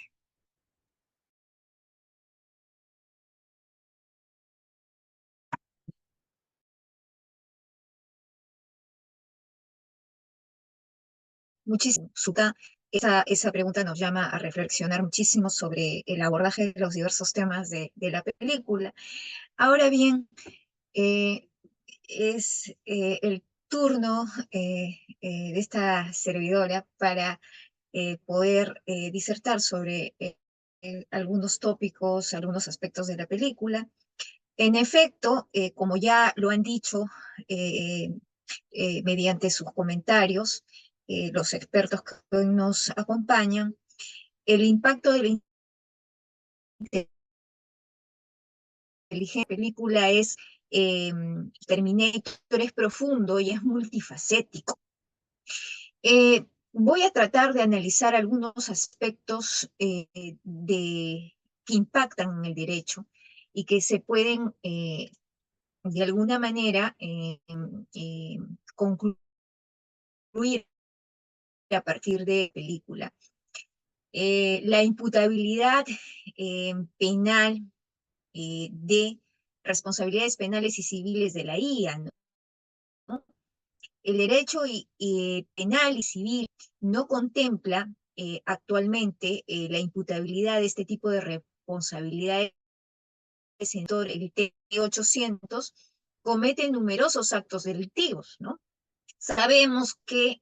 Muchísimo. Esa pregunta nos llama a reflexionar muchísimo sobre el abordaje de los diversos temas de la película. Ahora bien, es el turno de esta servidora para poder disertar sobre algunos tópicos, algunos aspectos de la película. En efecto, como ya lo han dicho mediante sus comentarios, los expertos que hoy nos acompañan, el impacto de la inteligencia película es Terminator es profundo y es multifacético. Voy a tratar de analizar algunos aspectos que impactan en el derecho y que se pueden, de alguna manera, concluir a partir de película. La imputabilidad penal de responsabilidades penales y civiles de la IA, ¿no? El derecho penal y civil no contempla actualmente la imputabilidad de este tipo de responsabilidades. El T-800 comete numerosos actos delictivos, ¿no? Sabemos que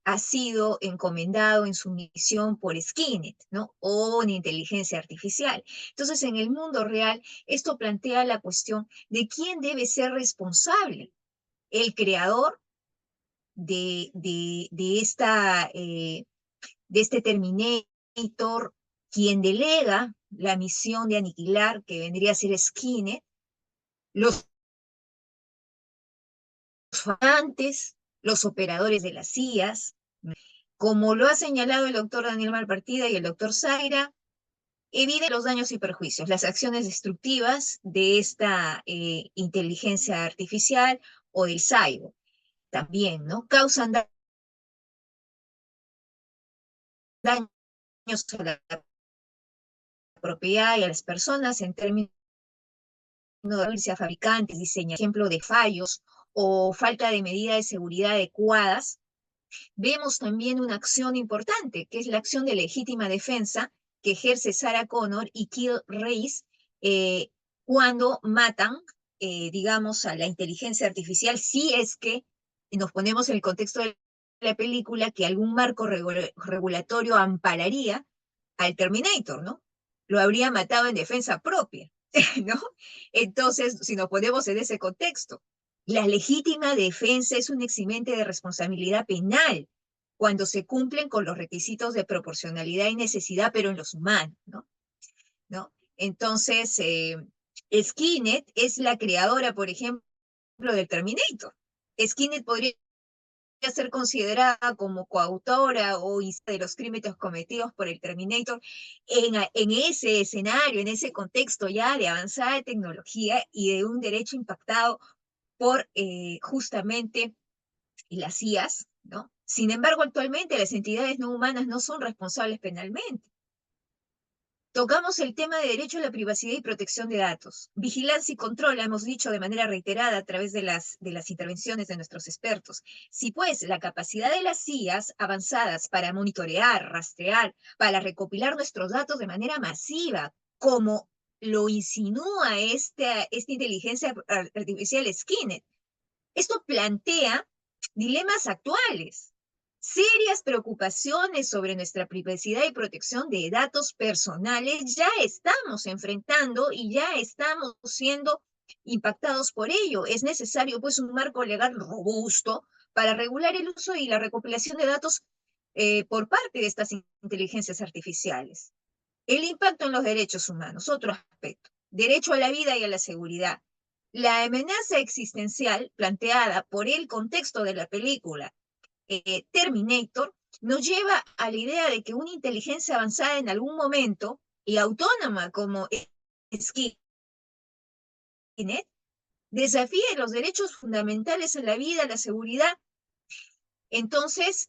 ha sido encomendado en su misión por Skynet, ¿no? O en inteligencia artificial. Entonces, en el mundo real, esto plantea la cuestión de quién debe ser responsable. El creador de este Terminator, quien delega la misión de aniquilar, que vendría a ser Skynet, los fabricantes, los operadores de las CIAs, como lo ha señalado el doctor Daniel Malpartida y el doctor Zaira, eviten los daños y perjuicios, las acciones destructivas de esta inteligencia artificial o del cyber. También, ¿no? Causan daños a la propiedad y a las personas en términos de fabricantes, diseño, ejemplo de fallos o falta de medidas de seguridad adecuadas. Vemos también una acción importante, que es la acción de legítima defensa que ejerce Sarah Connor y Kyle Reese cuando matan, digamos, a la inteligencia artificial, si es que nos ponemos en el contexto de la película que algún marco regulatorio ampararía al Terminator, ¿no? Lo habría matado en defensa propia, ¿no? Entonces, si nos ponemos en ese contexto, la legítima defensa es un eximente de responsabilidad penal cuando se cumplen con los requisitos de proporcionalidad y necesidad, pero en los humanos, ¿no? Entonces, Skynet es la creadora, por ejemplo, del Terminator. Skynet podría ser considerada como coautora o de los crímenes cometidos por el Terminator en ese escenario, en ese contexto ya de avanzada tecnología y de un derecho impactado por justamente las CIAs, ¿no? Sin embargo, actualmente las entidades no humanas no son responsables penalmente. Tocamos el tema de derecho a la privacidad y protección de datos. Vigilancia y control, hemos dicho de manera reiterada a través de las intervenciones de nuestros expertos. Si pues la capacidad de las CIAs avanzadas para monitorear, rastrear, para recopilar nuestros datos de manera masiva, como lo insinúa esta inteligencia artificial Skynet, esto plantea dilemas actuales, serias preocupaciones sobre nuestra privacidad y protección de datos personales. Ya estamos enfrentando y ya estamos siendo impactados por ello. Es necesario, pues, un marco legal robusto para regular el uso y la recopilación de datos por parte de estas inteligencias artificiales. El impacto en los derechos humanos, otro aspecto. Derecho a la vida y a la seguridad. La amenaza existencial planteada por el contexto de la película Terminator nos lleva a la idea de que una inteligencia avanzada en algún momento y autónoma como Skynet desafía los derechos fundamentales en la vida, la seguridad. Entonces,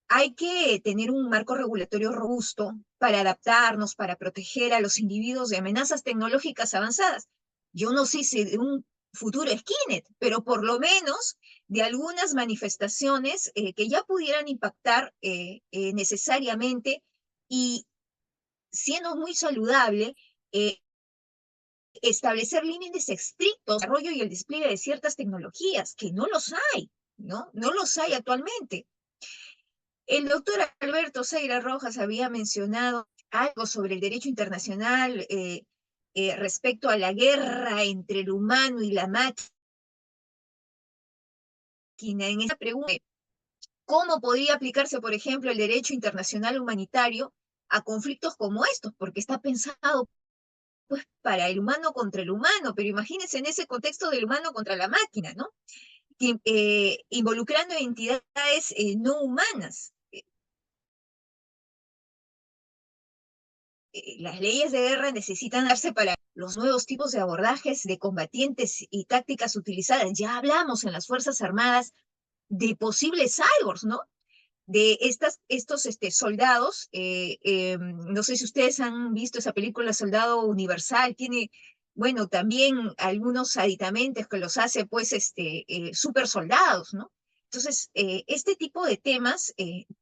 hay que tener un marco regulatorio robusto para adaptarnos, para proteger a los individuos de amenazas tecnológicas avanzadas. Yo no sé si de un futuro Skynet, pero por lo menos de algunas manifestaciones que ya pudieran impactar necesariamente y siendo muy saludable establecer límites estrictos al desarrollo y el despliegue de ciertas tecnologías, que no los hay, ¿no? No los hay actualmente. El doctor Alberto Zaira Rojas había mencionado algo sobre el derecho internacional respecto a la guerra entre el humano y la máquina. En esta pregunta, ¿cómo podría aplicarse, por ejemplo, el derecho internacional humanitario a conflictos como estos? Porque está pensado pues para el humano contra el humano, pero imagínense en ese contexto del humano contra la máquina, ¿no? Involucrando entidades no humanas. Las leyes de guerra necesitan darse para los nuevos tipos de abordajes de combatientes y tácticas utilizadas. Ya hablamos en las Fuerzas Armadas de posibles cyborgs, ¿no? De estos soldados, no sé si ustedes han visto esa película Soldado Universal, tiene, bueno, también algunos aditamentos que los hace, pues, super soldados, ¿no? Entonces, este tipo de temas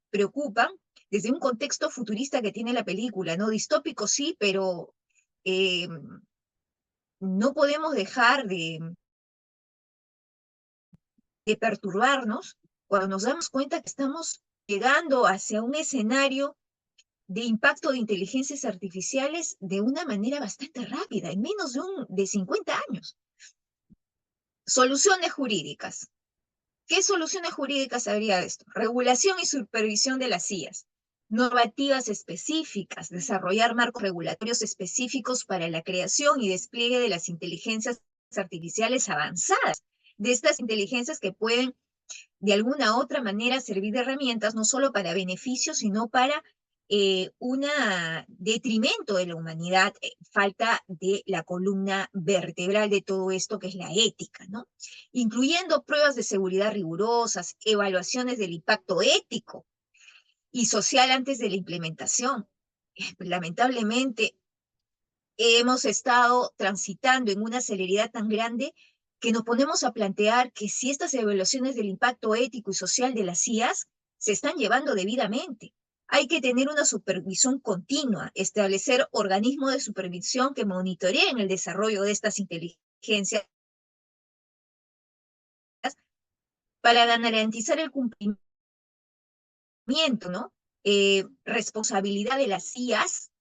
preocupan desde un contexto futurista que tiene la película, ¿no? Distópico sí, pero no podemos dejar de perturbarnos cuando nos damos cuenta que estamos llegando hacia un escenario de impacto de inteligencias artificiales de una manera bastante rápida, en menos de 50 años. Soluciones jurídicas. ¿Qué soluciones jurídicas habría de esto? Regulación y supervisión de las IAs. Normativas específicas, desarrollar marcos regulatorios específicos para la creación y despliegue de las inteligencias artificiales avanzadas, de estas inteligencias que pueden de alguna u otra manera servir de herramientas no solo para beneficio, sino para un detrimento de la humanidad, falta de la columna vertebral de todo esto que es la ética, ¿no? Incluyendo pruebas de seguridad rigurosas, evaluaciones del impacto ético y social antes de la implementación. Lamentablemente, hemos estado transitando en una celeridad tan grande que nos ponemos a plantear que si estas evaluaciones del impacto ético y social de las IAs se están llevando debidamente. Hay que tener una supervisión continua, establecer organismos de supervisión que monitoreen el desarrollo de estas inteligencias para garantizar el cumplimiento, ¿no? Responsabilidad de las IAs.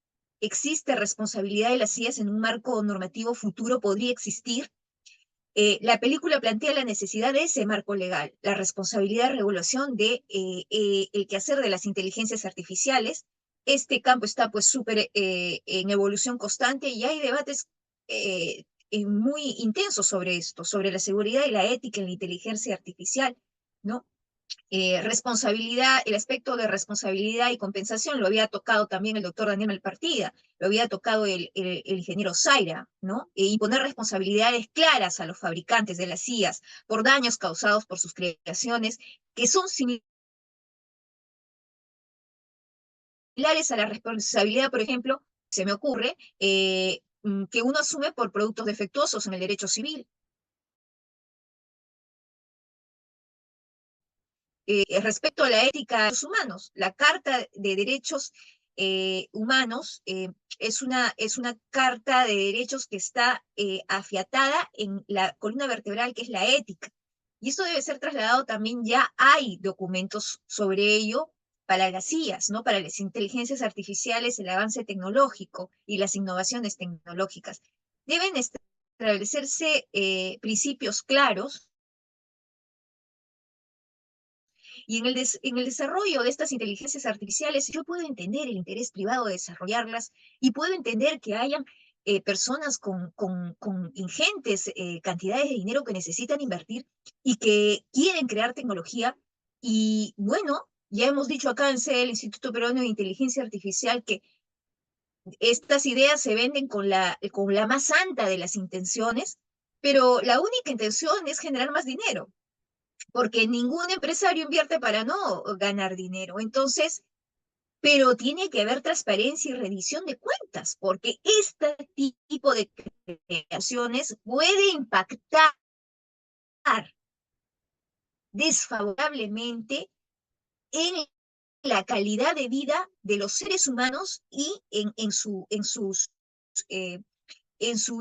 ¿Existe responsabilidad de las IAs en un marco normativo futuro? ¿Podría existir? La película plantea la necesidad de ese marco legal, la responsabilidad de regulación de el quehacer de las inteligencias artificiales. Este campo está pues súper en evolución constante y hay debates muy intensos sobre esto, sobre la seguridad y la ética en la inteligencia artificial, ¿no? Responsabilidad, el aspecto de responsabilidad y compensación lo había tocado también el doctor Daniel Malpartida, lo había tocado el ingeniero Zaira, ¿no? Y poner responsabilidades claras a los fabricantes de las IAs por daños causados por sus creaciones, que son similares a la responsabilidad, por ejemplo, se me ocurre, que uno asume por productos defectuosos en el derecho civil. Respecto a la ética de los humanos, la Carta de Derechos Humanos es una carta de derechos que está afiatada en la columna vertebral que es la ética. Y esto debe ser trasladado también, ya hay documentos sobre ello para las IAs, ¿no? Para las inteligencias artificiales, el avance tecnológico y las innovaciones tecnológicas. Deben establecerse principios claros. Y en el desarrollo de estas inteligencias artificiales, yo puedo entender el interés privado de desarrollarlas y puedo entender que hayan personas con ingentes cantidades de dinero que necesitan invertir y que quieren crear tecnología. Y bueno, ya hemos dicho acá en el Instituto Peruano de Inteligencia Artificial que estas ideas se venden con la más santa de las intenciones, pero la única intención es generar más dinero, porque ningún empresario invierte para no ganar dinero. Entonces, pero tiene que haber transparencia y rendición de cuentas, porque este tipo de creaciones puede impactar desfavorablemente en la calidad de vida de los seres humanos y en su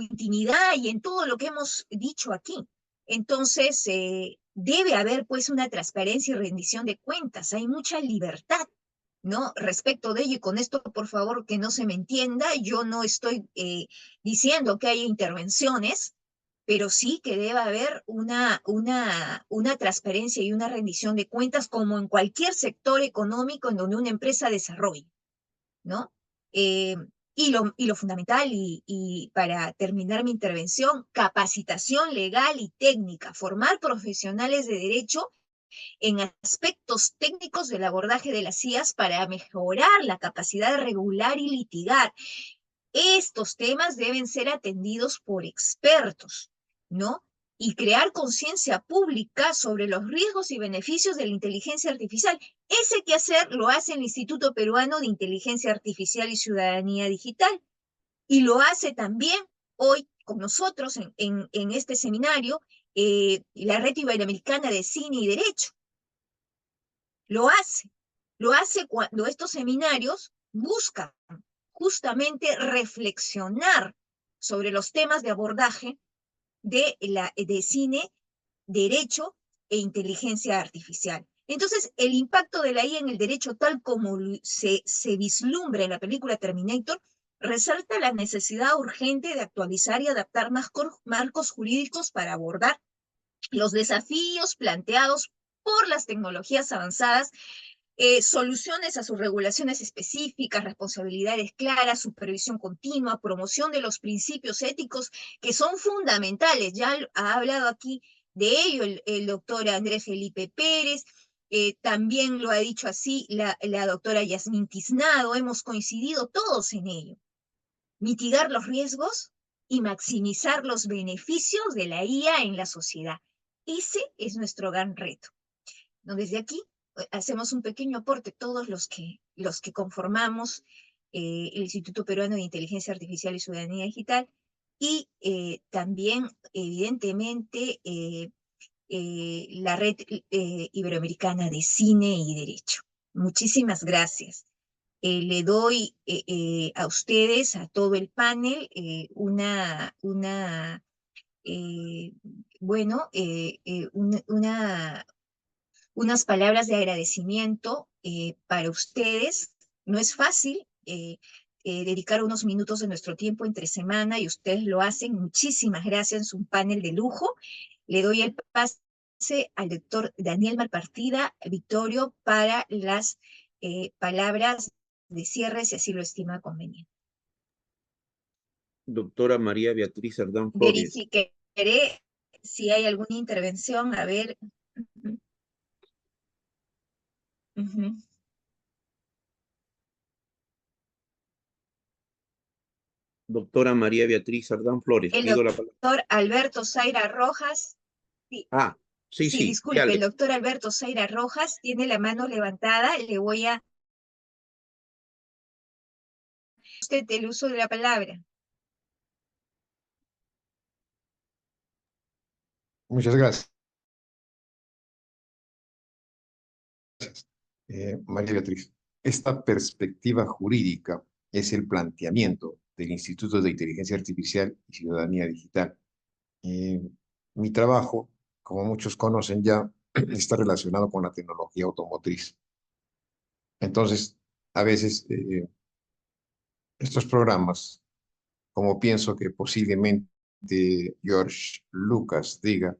intimidad y en todo lo que hemos dicho aquí. Entonces, debe haber pues una transparencia y rendición de cuentas. Hay mucha libertad, ¿no? Respecto de ello, y con esto, por favor, que no se me entienda, yo no estoy diciendo que haya intervenciones, pero sí que debe haber una transparencia y una rendición de cuentas como en cualquier sector económico en donde una empresa desarrolle, ¿no? Y lo fundamental, y para terminar mi intervención, capacitación legal y técnica, formar profesionales de derecho en aspectos técnicos del abordaje de las IAs para mejorar la capacidad de regular y litigar. Estos temas deben ser atendidos por expertos, ¿no? y crear conciencia pública sobre los riesgos y beneficios de la inteligencia artificial. Ese quehacer lo hace el Instituto Peruano de Inteligencia Artificial y Ciudadanía Digital, y lo hace también hoy con nosotros en este seminario la Red Iberoamericana de Cine y Derecho. Lo hace cuando estos seminarios buscan justamente reflexionar sobre los temas de abordaje de cine, derecho e inteligencia artificial. Entonces, el impacto de la IA en el derecho, tal como se vislumbra en la película Terminator, resalta la necesidad urgente de actualizar y adaptar marcos jurídicos para abordar los desafíos planteados por las tecnologías avanzadas, soluciones a sus regulaciones específicas, responsabilidades claras, supervisión continua, promoción de los principios éticos que son fundamentales. Ya ha hablado aquí de ello el doctor Andrés Felipe Pérez, también lo ha dicho así la doctora Yasmín Tiznado, hemos coincidido todos en ello. Mitigar los riesgos y maximizar los beneficios de la IA en la sociedad. Ese es nuestro gran reto. ¿No? Desde aquí hacemos un pequeño aporte, todos los que conformamos el Instituto Peruano de Inteligencia Artificial y Ciudadanía Digital, y también, evidentemente, la Red Iberoamericana de Cine y Derecho. Muchísimas gracias. Le doy a ustedes, a todo el panel, unas palabras de agradecimiento para ustedes. No es fácil dedicar unos minutos de nuestro tiempo entre semana y ustedes lo hacen. Muchísimas gracias, es un panel de lujo. Le doy el pase al doctor Daniel Malpartida Victorio para las palabras de cierre, si así lo estima conveniente. Doctora María Beatriz Cerdán Flores. Verificaré si hay alguna intervención, a ver. Doctora María Beatriz Cerdán Flores. El doctor Alberto Zaira Rojas. Sí. Sí. Disculpe, el doctor Alberto Zaira Rojas tiene la mano levantada. Le voy a usted el uso de la palabra. Muchas gracias. María Beatriz, esta perspectiva jurídica es el planteamiento del Instituto de Inteligencia Artificial y Ciudadanía Digital. Mi trabajo, como muchos conocen ya, está relacionado con la tecnología automotriz. Entonces, a veces estos programas, como pienso que posiblemente George Lucas diga,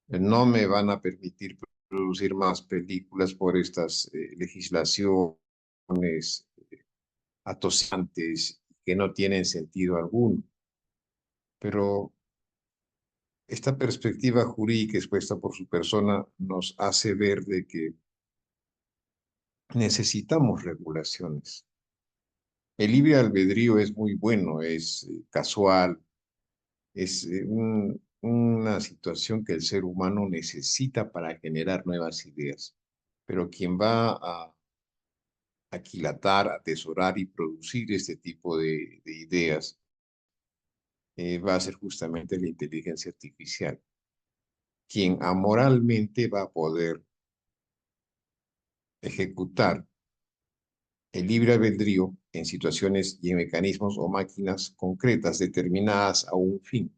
no me van a permitir producir más películas por estas legislaciones atosantes que no tienen sentido alguno. Pero esta perspectiva jurídica expuesta por su persona nos hace ver de que necesitamos regulaciones. El libre albedrío es muy bueno, es casual, es una situación que el ser humano necesita para generar nuevas ideas. Pero quien va a aquilatar, atesorar y producir este tipo de ideas va a ser justamente la inteligencia artificial, quien amoralmente va a poder ejecutar el libre albedrío en situaciones y en mecanismos o máquinas concretas determinadas a un fin.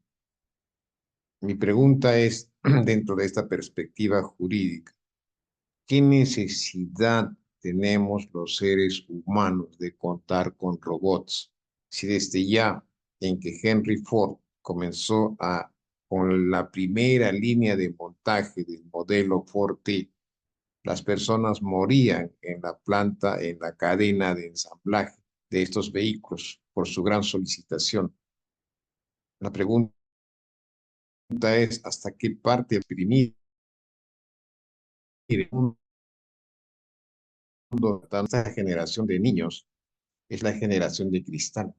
Mi pregunta es, dentro de esta perspectiva jurídica, ¿qué necesidad tenemos los seres humanos de contar con robots? Si desde ya en que Henry Ford comenzó con la primera línea de montaje del modelo Ford T, las personas morían en la planta, en la cadena de ensamblaje de estos vehículos por su gran solicitación. La pregunta es, ¿hasta qué parte exprimir el mundo? Esta generación de niños es la generación de cristal.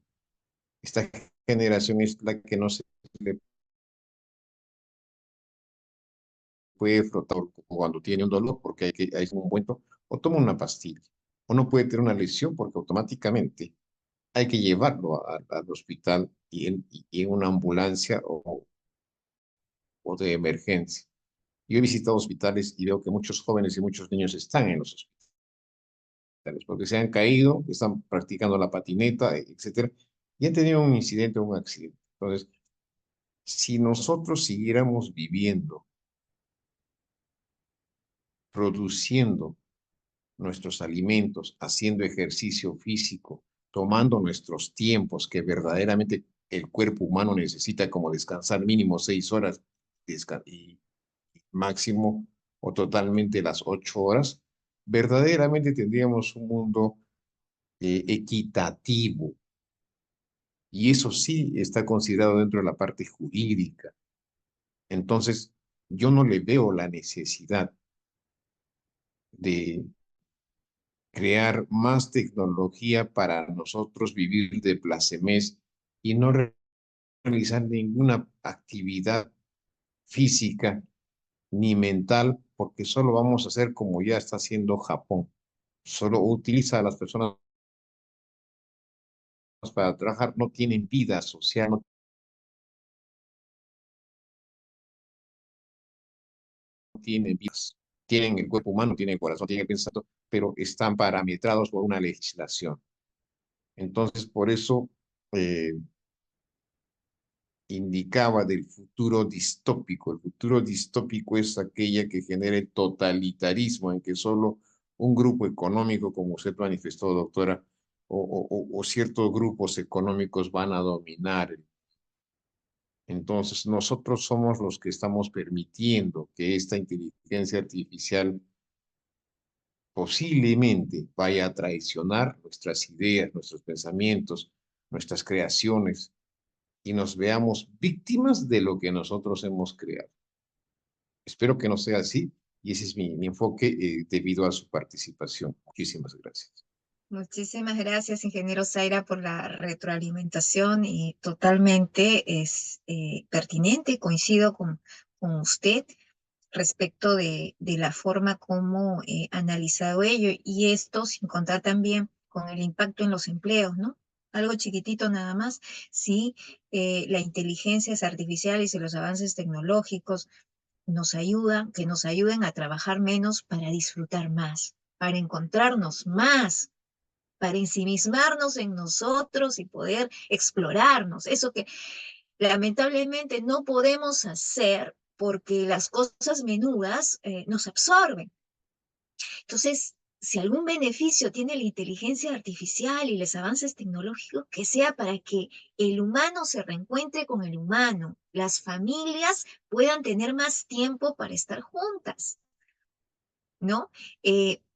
Esta generación es la que no se le puede frotar cuando tiene un dolor porque hay un ungüento, o toma una pastilla. O no puede tener una lesión porque automáticamente hay que llevarlo al hospital y en una ambulancia o de emergencia. Yo he visitado hospitales y veo que muchos jóvenes y muchos niños están en los hospitales porque se han caído, están practicando la patineta, etcétera, y han tenido un incidente o un accidente. Entonces, si nosotros siguiéramos viviendo, produciendo nuestros alimentos, haciendo ejercicio físico, tomando nuestros tiempos que verdaderamente el cuerpo humano necesita, como descansar mínimo 6 horas y máximo o totalmente las 8 horas, verdaderamente tendríamos un mundo equitativo. Y eso sí está considerado dentro de la parte jurídica. Entonces, yo no le veo la necesidad de crear más tecnología para nosotros vivir de plácemes y no realizar ninguna actividad física ni mental, porque solo vamos a hacer como ya está haciendo Japón. Solo utiliza a las personas para trabajar, no tienen vida social, no tienen vidas. Tienen el cuerpo humano, tienen el corazón, tienen el pensamiento, pero están parametrados por una legislación. Entonces, por eso indicaba del futuro distópico. El futuro distópico es aquella que genere totalitarismo, en que solo un grupo económico, como usted manifestó, doctora, o ciertos grupos económicos van a dominar. Entonces, nosotros somos los que estamos permitiendo que esta inteligencia artificial posiblemente vaya a traicionar nuestras ideas, nuestros pensamientos, nuestras creaciones, y nos veamos víctimas de lo que nosotros hemos creado. Espero que no sea así y ese es mi enfoque debido a su participación. Muchísimas gracias. Muchísimas gracias, ingeniero Zaira, por la retroalimentación y totalmente es pertinente, coincido con usted respecto de la forma como ha analizado ello y esto sin contar también con el impacto en los empleos, ¿no? Algo chiquitito nada más, sí, la inteligencia artificial y los avances tecnológicos que nos ayuden a trabajar menos para disfrutar más, para encontrarnos más, para ensimismarnos en nosotros y poder explorarnos. Eso que lamentablemente no podemos hacer porque las cosas menudas nos absorben. Entonces, si algún beneficio tiene la inteligencia artificial y los avances tecnológicos, que sea para que el humano se reencuentre con el humano, las familias puedan tener más tiempo para estar juntas, ¿no?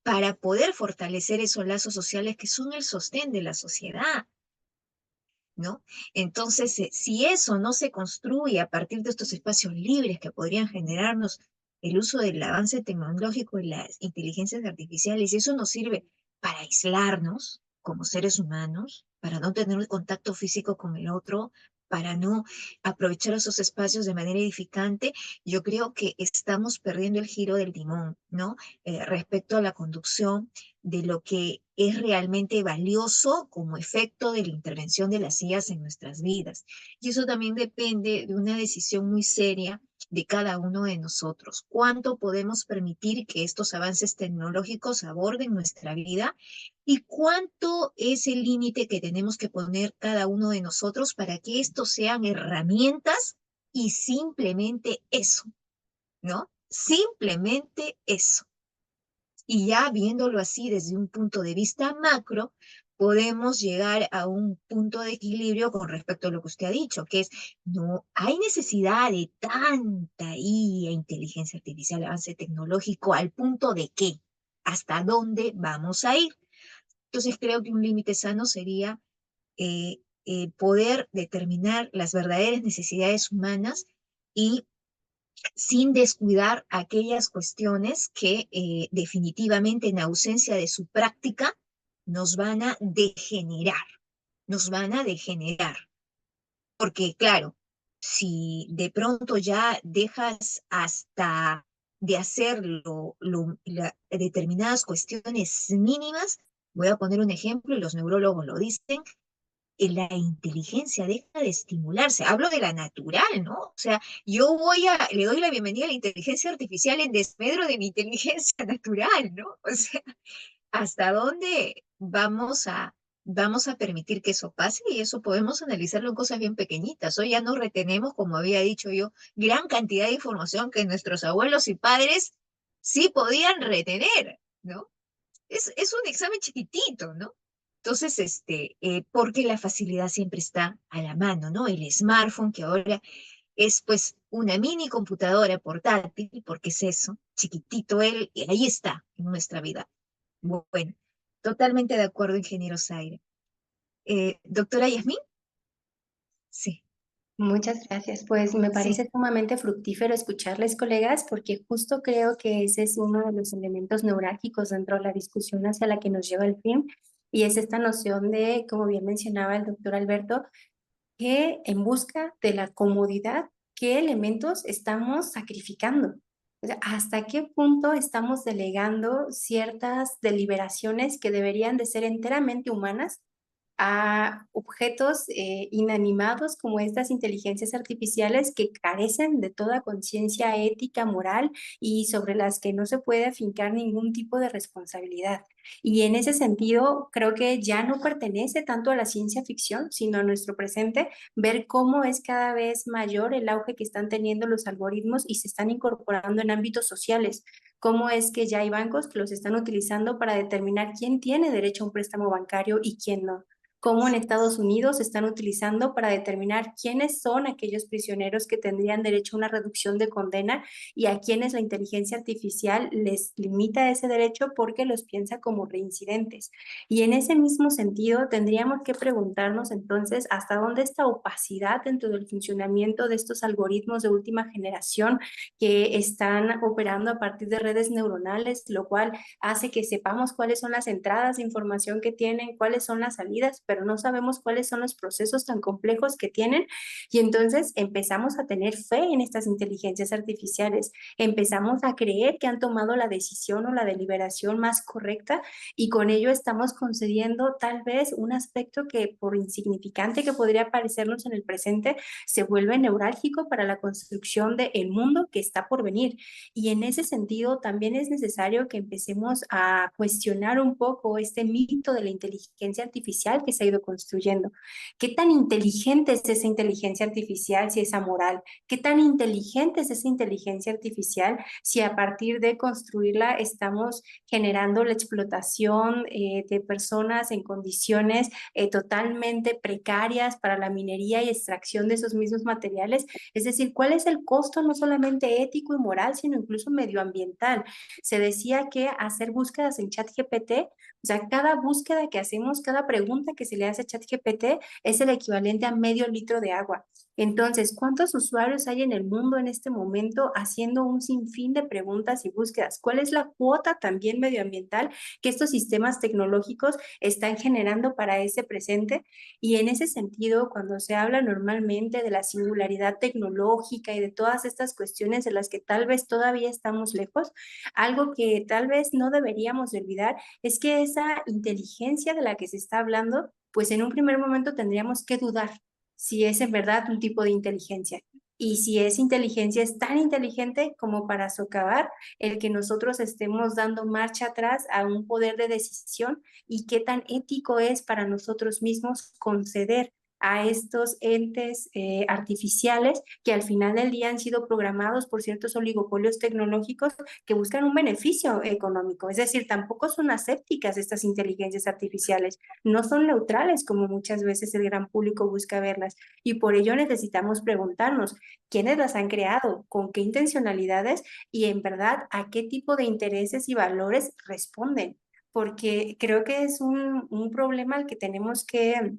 Para poder fortalecer esos lazos sociales que son el sostén de la sociedad, ¿no? Entonces, si eso no se construye a partir de estos espacios libres que podrían generarnos el uso del avance tecnológico y las inteligencias artificiales, y eso nos sirve para aislarnos como seres humanos, para no tener contacto físico con el otro, para no aprovechar esos espacios de manera edificante, yo creo que estamos perdiendo el giro del timón, ¿no? Respecto a la conducción de lo que es realmente valioso como efecto de la intervención de las IAs en nuestras vidas. Y eso también depende de una decisión muy seria de cada uno de nosotros. ¿Cuánto podemos permitir que estos avances tecnológicos aborden nuestra vida? ¿Y cuánto es el límite que tenemos que poner cada uno de nosotros para que estos sean herramientas y simplemente eso, ¿no? Simplemente eso. Y ya viéndolo así desde un punto de vista macro, podemos llegar a un punto de equilibrio con respecto a lo que usted ha dicho, que es, no hay necesidad de tanta IA, inteligencia artificial, avance tecnológico, al punto de que, ¿hasta dónde vamos a ir? Entonces creo que un límite sano sería poder determinar las verdaderas necesidades humanas y sin descuidar aquellas cuestiones que definitivamente en ausencia de su práctica nos van a degenerar, nos van a degenerar. Porque claro, si de pronto ya dejas hasta de hacer determinadas cuestiones mínimas, voy a poner un ejemplo y los neurólogos lo dicen, la inteligencia deja de estimularse. Hablo de la natural, ¿no? O sea, le doy la bienvenida a la inteligencia artificial en desmedro de mi inteligencia natural, ¿no? O sea, ¿hasta dónde vamos a permitir que eso pase? Y eso podemos analizarlo en cosas bien pequeñitas. Hoy ya no retenemos, como había dicho yo, gran cantidad de información que nuestros abuelos y padres sí podían retener, ¿no? Es un examen chiquitito, ¿no? Entonces, porque la facilidad siempre está a la mano, ¿no? El smartphone, que ahora es pues una mini computadora portátil, porque es eso, chiquitito él, y ahí está en nuestra vida. Bueno, totalmente de acuerdo, ingeniero Zaire. Doctora Yasmín, sí, Muchas gracias. Pues me sí, parece sumamente fructífero escucharles, colegas, porque justo creo que ese es uno de los elementos neurálgicos dentro de la discusión hacia la que nos lleva el film, y es esta noción de, como bien mencionaba el doctor Alberto, que en busca de la comodidad, ¿qué elementos estamos sacrificando? O sea, ¿hasta qué punto estamos delegando ciertas deliberaciones que deberían de ser enteramente humanas a objetos inanimados como estas inteligencias artificiales que carecen de toda conciencia ética, moral y sobre las que no se puede afincar ningún tipo de responsabilidad? Y en ese sentido, creo que ya no pertenece tanto a la ciencia ficción, sino a nuestro presente, ver cómo es cada vez mayor el auge que están teniendo los algoritmos y se están incorporando en ámbitos sociales. Cómo es que ya hay bancos que los están utilizando para determinar quién tiene derecho a un préstamo bancario y quién no. Cómo en Estados Unidos se están utilizando para determinar quiénes son aquellos prisioneros que tendrían derecho a una reducción de condena y a quienes la inteligencia artificial les limita ese derecho porque los piensa como reincidentes. Y en ese mismo sentido, tendríamos que preguntarnos entonces hasta dónde esta opacidad dentro del funcionamiento de estos algoritmos de última generación que están operando a partir de redes neuronales, lo cual hace que sepamos cuáles son las entradas de información que tienen, cuáles son las salidas, pero no sabemos cuáles son los procesos tan complejos que tienen. Y entonces empezamos a tener fe en estas inteligencias artificiales, empezamos a creer que han tomado la decisión o la deliberación más correcta, y con ello estamos concediendo tal vez un aspecto que, por insignificante que podría parecernos en el presente, se vuelve neurálgico para la construcción del mundo que está por venir. Y en ese sentido también es necesario que empecemos a cuestionar un poco este mito de la inteligencia artificial que se ha ido construyendo. ¿Qué tan inteligente es esa inteligencia artificial si es amoral? ¿Qué tan inteligente es esa inteligencia artificial si a partir de construirla estamos generando la explotación de personas en condiciones totalmente precarias para la minería y extracción de esos mismos materiales? Es decir, ¿cuál es el costo no solamente ético y moral, sino incluso medioambiental? Se decía que hacer búsquedas en ChatGPT, o sea, cada búsqueda que hacemos, cada pregunta que se le hace a ChatGPT es el equivalente a medio litro de agua. Entonces, ¿cuántos usuarios hay en el mundo en este momento haciendo un sinfín de preguntas y búsquedas? ¿Cuál es la cuota también medioambiental que estos sistemas tecnológicos están generando para ese presente? Y en ese sentido, cuando se habla normalmente de la singularidad tecnológica y de todas estas cuestiones de las que tal vez todavía estamos lejos, algo que tal vez no deberíamos de olvidar es que esa inteligencia de la que se está hablando, pues en un primer momento tendríamos que dudar si es en verdad un tipo de inteligencia. Y si esa inteligencia es tan inteligente como para socavar el que nosotros estemos dando marcha atrás a un poder de decisión, y qué tan ético es para nosotros mismos conceder a estos entes artificiales que al final del día han sido programados por ciertos oligopolios tecnológicos que buscan un beneficio económico. Es decir, tampoco son asépticas estas inteligencias artificiales, no son neutrales como muchas veces el gran público busca verlas, y por ello necesitamos preguntarnos quiénes las han creado, con qué intencionalidades y en verdad a qué tipo de intereses y valores responden, porque creo que es un problema al que tenemos que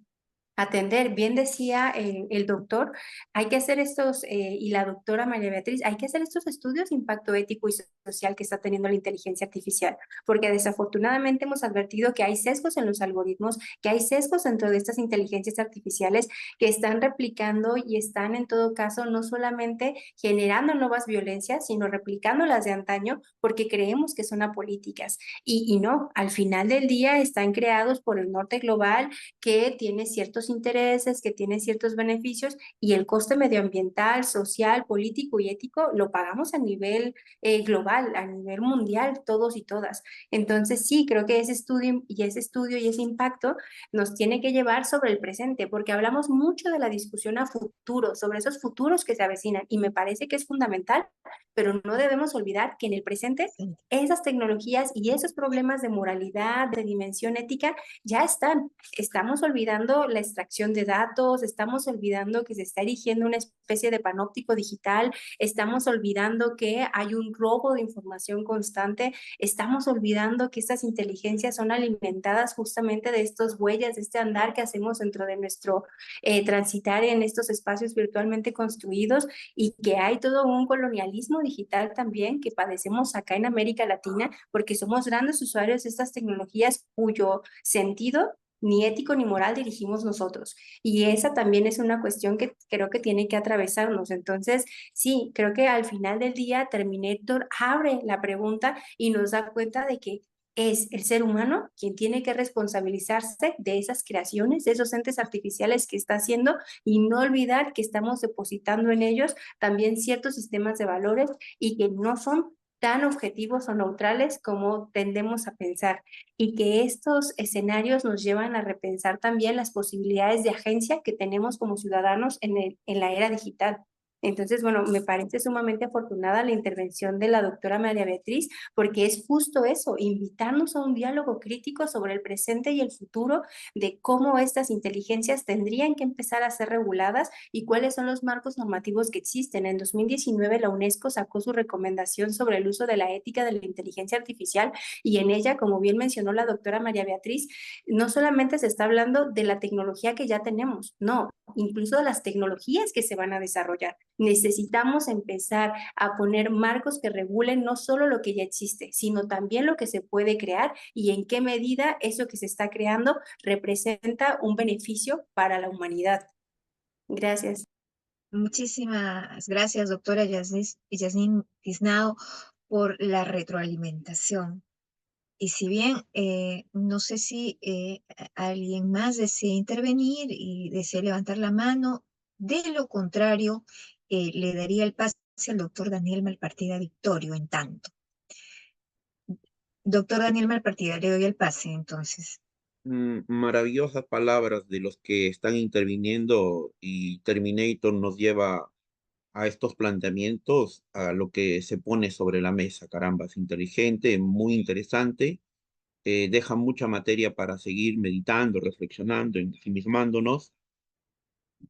atender. Bien decía el doctor, hay que hacer estos, y la doctora María Beatriz, hay que hacer estos estudios de impacto ético y social que está teniendo la inteligencia artificial, porque desafortunadamente hemos advertido que hay sesgos en los algoritmos, que hay sesgos dentro de estas inteligencias artificiales que están replicando y están en todo caso no solamente generando nuevas violencias, sino replicando las de antaño porque creemos que son apolíticas. Y no, al final del día están creados por el norte global que tiene ciertos intereses, que tiene ciertos beneficios y el coste medioambiental, social, político y ético lo pagamos a nivel global, a nivel mundial, todos y todas. Entonces sí, creo que ese estudio y ese impacto nos tiene que llevar sobre el presente, porque hablamos mucho de la discusión a futuro, sobre esos futuros que se avecinan y me parece que es fundamental, pero no debemos olvidar que en el presente esas tecnologías y esos problemas de moralidad, de dimensión ética, ya están. Estamos olvidando la extracción de datos, estamos olvidando que se está erigiendo una especie de panóptico digital, estamos olvidando que hay un robo de información constante, estamos olvidando que estas inteligencias son alimentadas justamente de estos huellas, de este andar que hacemos dentro de nuestro transitar en estos espacios virtualmente construidos y que hay todo un colonialismo digital también que padecemos acá en América Latina porque somos grandes usuarios de estas tecnologías cuyo sentido ni ético ni moral dirigimos nosotros. Y esa también es una cuestión que creo que tiene que atravesarnos. Entonces, sí, creo que al final del día Terminator abre la pregunta y nos da cuenta de que es el ser humano quien tiene que responsabilizarse de esas creaciones, de esos entes artificiales que está haciendo y no olvidar que estamos depositando en ellos también ciertos sistemas de valores y que no son tan objetivos o neutrales como tendemos a pensar y que estos escenarios nos llevan a repensar también las posibilidades de agencia que tenemos como ciudadanos en la era digital. Entonces, bueno, me parece sumamente afortunada la intervención de la doctora María Beatriz, porque es justo eso, invitarnos a un diálogo crítico sobre el presente y el futuro de cómo estas inteligencias tendrían que empezar a ser reguladas y cuáles son los marcos normativos que existen. En 2019 la UNESCO sacó su recomendación sobre el uso de la ética de la inteligencia artificial y en ella, como bien mencionó la doctora María Beatriz, no solamente se está hablando de la tecnología que ya tenemos, no, incluso de las tecnologías que se van a desarrollar. Necesitamos empezar a poner marcos que regulen no solo lo que ya existe, sino también lo que se puede crear y en qué medida eso que se está creando representa un beneficio para la humanidad. Gracias. Muchísimas gracias, doctora Yasmín Tiznado, por la retroalimentación. Y si bien no sé si alguien más desea intervenir y desea levantar la mano, de lo contrario, le daría el pase al doctor Daniel Malpartida Victorio en tanto. Doctor Daniel Malpartida, le doy el pase entonces. Maravillosas palabras de los que están interviniendo y Terminator nos lleva a estos planteamientos, a lo que se pone sobre la mesa. Caramba, es inteligente, muy interesante, deja mucha materia para seguir meditando, reflexionando, ensimismándonos.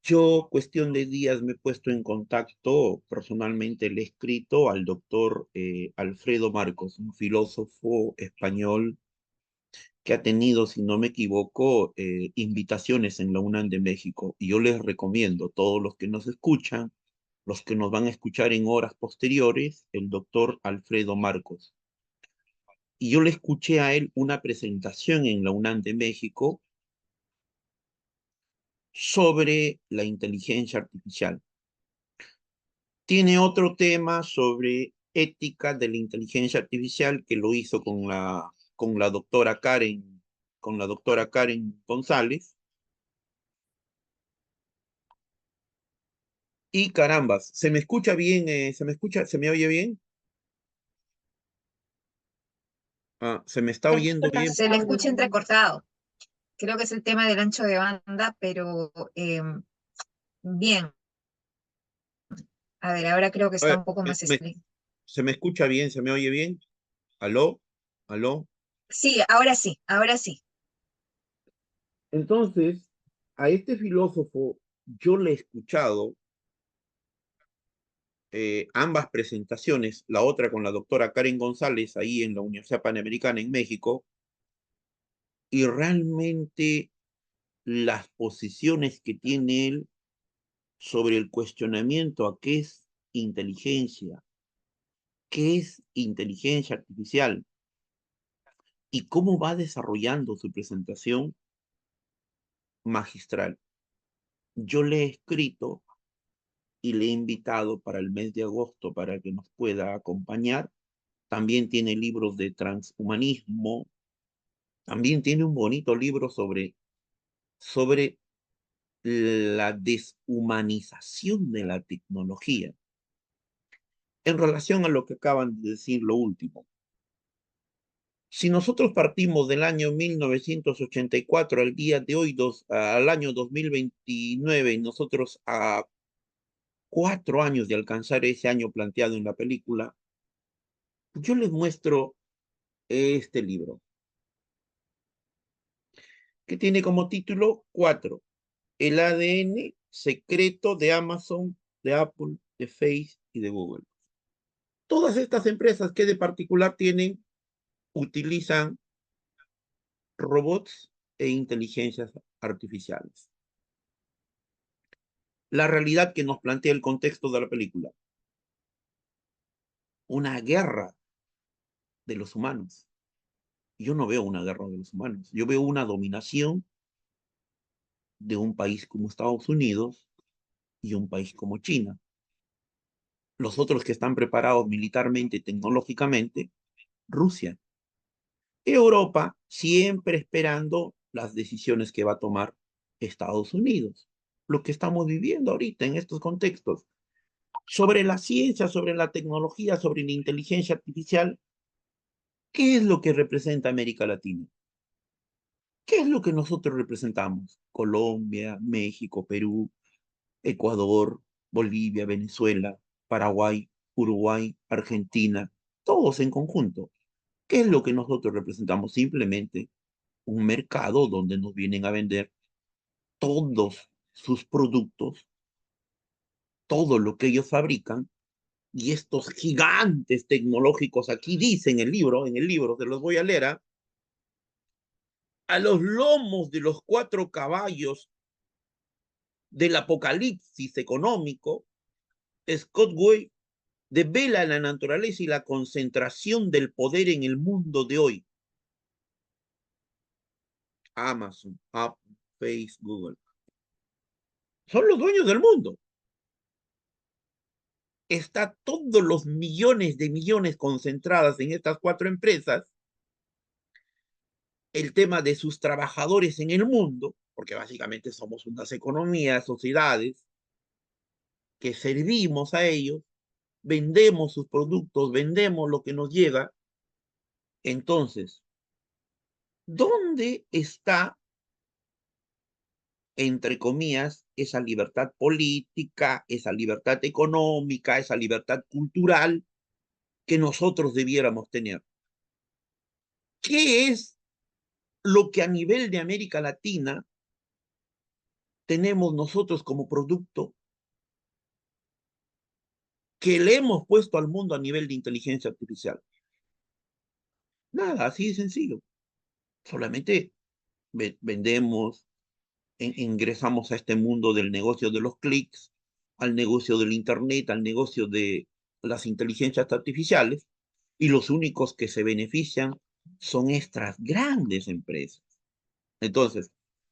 Yo, cuestión de días, me he puesto en contacto, personalmente le he escrito al doctor Alfredo Marcos, un filósofo español que ha tenido, si no me equivoco, invitaciones en la UNAM de México. Y yo les recomiendo, todos los que nos escuchan, los que nos van a escuchar en horas posteriores, el doctor Alfredo Marcos. Y yo le escuché a él una presentación en la UNAM de México sobre la inteligencia artificial. Tiene otro tema sobre ética de la inteligencia artificial que lo hizo con la doctora Karen González. Y carambas, ¿se me escucha bien? ¿Se me oye bien? Ah, ¿se me está oyendo bien? Se le escucha entrecortado. Creo que es el tema del ancho de banda, pero bien. A ver, ahora creo que está un poco más explícito. ¿Se me escucha bien? ¿Se me oye bien? ¿Aló? ¿Aló? Sí, ahora sí, ahora sí. Entonces, a este filósofo yo le he escuchado ambas presentaciones, la otra con la doctora Karen González ahí en la Universidad Panamericana en México, y realmente las posiciones que tiene él sobre el cuestionamiento a qué es inteligencia artificial y cómo va desarrollando su presentación magistral. Yo le he escrito y le he invitado para el mes de agosto para que nos pueda acompañar. También tiene libros de transhumanismo, también tiene un bonito libro sobre la deshumanización de la tecnología. En relación a lo que acaban de decir, lo último, si nosotros partimos del año 1984 al día de hoy, al año 2029, y nosotros a 4 años de alcanzar ese año planteado en la película, yo les muestro este libro, que tiene como título 4, el ADN secreto de Amazon, de Apple, de Facebook y de Google. Todas estas empresas que de particular tienen, utilizan robots e inteligencias artificiales. La realidad que nos plantea el contexto de la película: una guerra de los humanos. Yo no veo una guerra de los humanos, yo veo una dominación de un país como Estados Unidos y un país como China. Los otros que están preparados militarmente y tecnológicamente, Rusia. Europa siempre esperando las decisiones que va a tomar Estados Unidos. Lo que estamos viviendo ahorita en estos contextos. Sobre la ciencia, sobre la tecnología, sobre la inteligencia artificial, ¿qué es lo que representa América Latina? ¿Qué es lo que nosotros representamos? Colombia, México, Perú, Ecuador, Bolivia, Venezuela, Paraguay, Uruguay, Argentina, todos en conjunto. ¿Qué es lo que nosotros representamos? Simplemente un mercado donde nos vienen a vender todos sus productos, todo lo que ellos fabrican, y estos gigantes tecnológicos, aquí dice en el libro se los voy a leer, a los lomos de los 4 caballos del apocalipsis económico, Scott Way devela la naturaleza y la concentración del poder en el mundo de hoy. Amazon, Apple, Facebook, Google. Son los dueños del mundo. Está todos los millones de millones concentradas en estas 4 empresas. El tema de sus trabajadores en el mundo, porque básicamente somos unas economías, sociedades, que servimos a ellos, vendemos sus productos, vendemos lo que nos llega. Entonces, ¿dónde está, entre comillas, esa libertad política, esa libertad económica, esa libertad cultural que nosotros debiéramos tener? ¿Qué es lo que a nivel de América Latina tenemos nosotros como producto que le hemos puesto al mundo a nivel de inteligencia artificial? Nada, así de sencillo. Solamente vendemos, ingresamos a este mundo del negocio de los clics, al negocio del Internet, al negocio de las inteligencias artificiales, y los únicos que se benefician son estas grandes empresas. Entonces,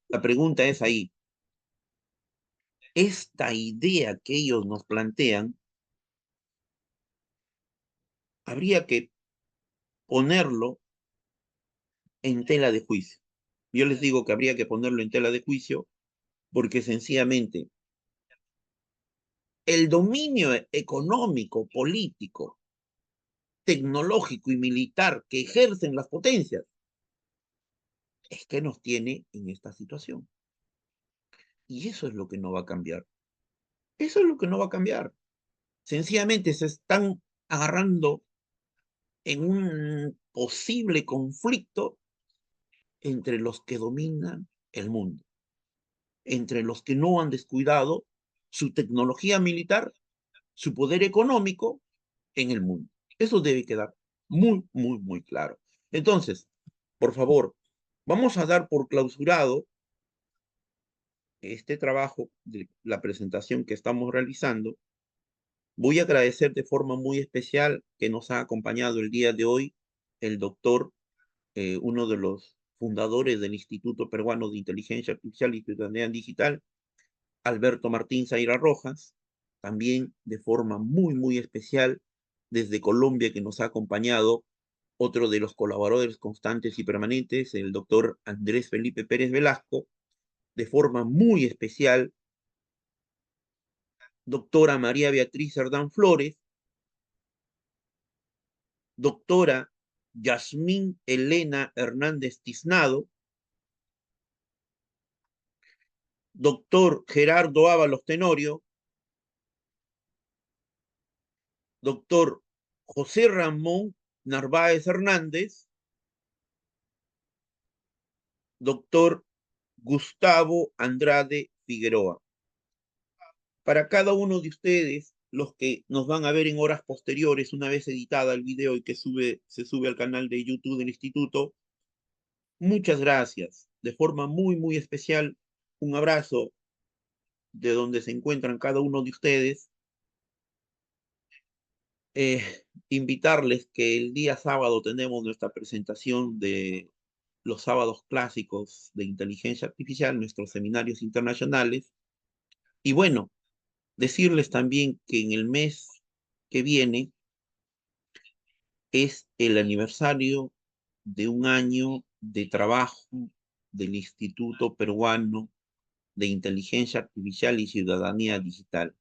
la pregunta es ahí, esta idea que ellos nos plantean, habría que ponerlo en tela de juicio. Yo les digo que habría que ponerlo en tela de juicio porque sencillamente el dominio económico, político, tecnológico y militar que ejercen las potencias es que nos tiene en esta situación. Y eso es lo que no va a cambiar. Eso es lo que no va a cambiar. Sencillamente se están agarrando en un posible conflicto entre los que dominan el mundo, entre los que no han descuidado su tecnología militar, su poder económico en el mundo. Eso debe quedar muy, muy, muy claro. Entonces, por favor, vamos a dar por clausurado este trabajo de la presentación que estamos realizando, voy a agradecer de forma muy especial que nos ha acompañado el día de hoy el doctor, uno de los fundadores del Instituto Peruano de Inteligencia Artificial y Ciudadanía Digital, Alberto Martín Zaira Rojas, también de forma muy especial desde Colombia que nos ha acompañado otro de los colaboradores constantes y permanentes, el doctor Andrés Felipe Pérez Velasco, de forma muy especial, doctora María Beatriz Cerdán Flores, doctora Yasmín Elena Hernández Tiznado, doctor Gerardo Ábalos Tenorio, doctor José Ramón Narváez Hernández, doctor Gustavo Andrade Figueroa. Para cada uno de ustedes, los que nos van a ver en horas posteriores, una vez editada el video y que se sube al canal de YouTube del Instituto, muchas gracias. De forma muy especial, un abrazo de donde se encuentran cada uno de ustedes. Invitarles que el día sábado tenemos nuestra presentación de los sábados clásicos de inteligencia artificial, nuestros seminarios internacionales. Y bueno, decirles también que en el mes que viene es el aniversario de un año de trabajo del Instituto Peruano de Inteligencia Artificial y Ciudadanía Digital,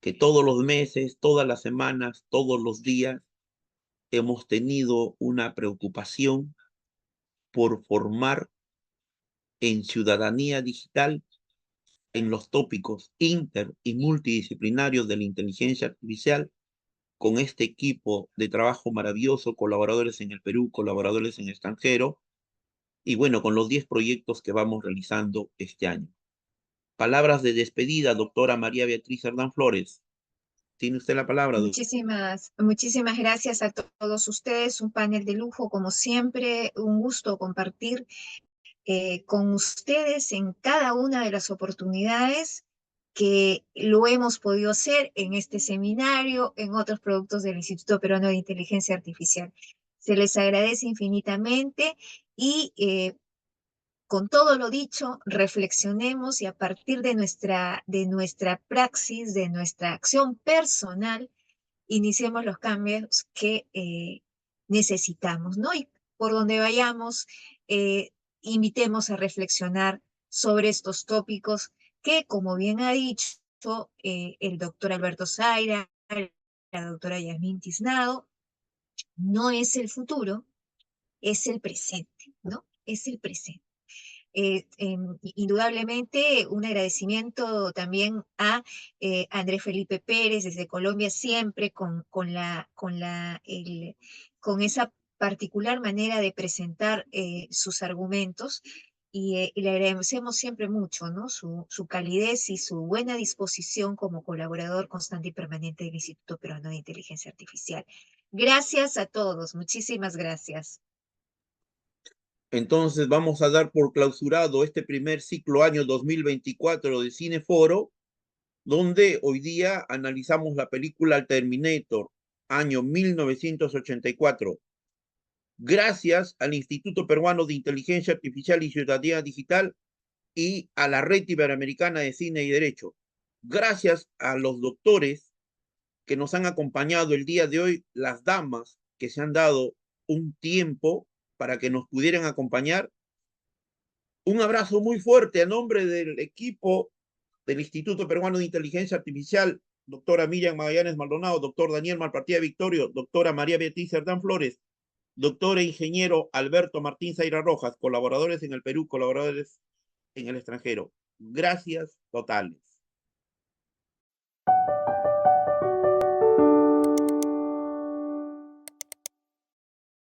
que todos los meses, todas las semanas, todos los días hemos tenido una preocupación por formar en ciudadanía digital en los tópicos inter y multidisciplinarios de la inteligencia artificial con este equipo de trabajo maravilloso, colaboradores en el Perú, colaboradores en el extranjero, y bueno, con los 10 proyectos que vamos realizando este año. Palabras de despedida, doctora María Beatriz Cerdán Flores. Tiene usted la palabra, doctora. Muchísimas gracias a todos ustedes. Un panel de lujo, como siempre. Un gusto compartir con ustedes en cada una de las oportunidades que lo hemos podido hacer en este seminario, en otros productos del Instituto Peruano de Inteligencia Artificial. Se les agradece infinitamente y con todo lo dicho, reflexionemos y a partir de nuestra praxis, de nuestra acción personal, iniciemos los cambios que necesitamos, ¿no? Y por donde vayamos, invitemos a reflexionar sobre estos tópicos que, como bien ha dicho el doctor Alberto Zaira, la doctora Yasmín Tiznado, no es el futuro, es el presente, ¿no? Es el presente. Indudablemente un agradecimiento también a Andrés Felipe Pérez desde Colombia, siempre con esa particular manera de presentar sus argumentos y le agradecemos siempre mucho, ¿no? Su calidez y su buena disposición como colaborador constante y permanente del Instituto Peruano de Inteligencia Artificial. Gracias a todos, muchísimas gracias. Entonces vamos a dar por clausurado este primer ciclo año 2024 de Cineforo, donde hoy día analizamos la película Terminator, año 1984. Gracias al Instituto Peruano de Inteligencia Artificial y Ciudadanía Digital y a la Red Iberoamericana de Cine y Derecho. Gracias a los doctores que nos han acompañado el día de hoy, las damas que se han dado un tiempo para que nos pudieran acompañar. Un abrazo muy fuerte a nombre del equipo del Instituto Peruano de Inteligencia Artificial, doctora Miriam Magallanes Maldonado, doctor Daniel Malpartida Victorio, doctora María Beatriz Cerdán Flores, doctor e ingeniero Alberto Martín Zaira Rojas, colaboradores en el Perú, colaboradores en el extranjero. Gracias totales.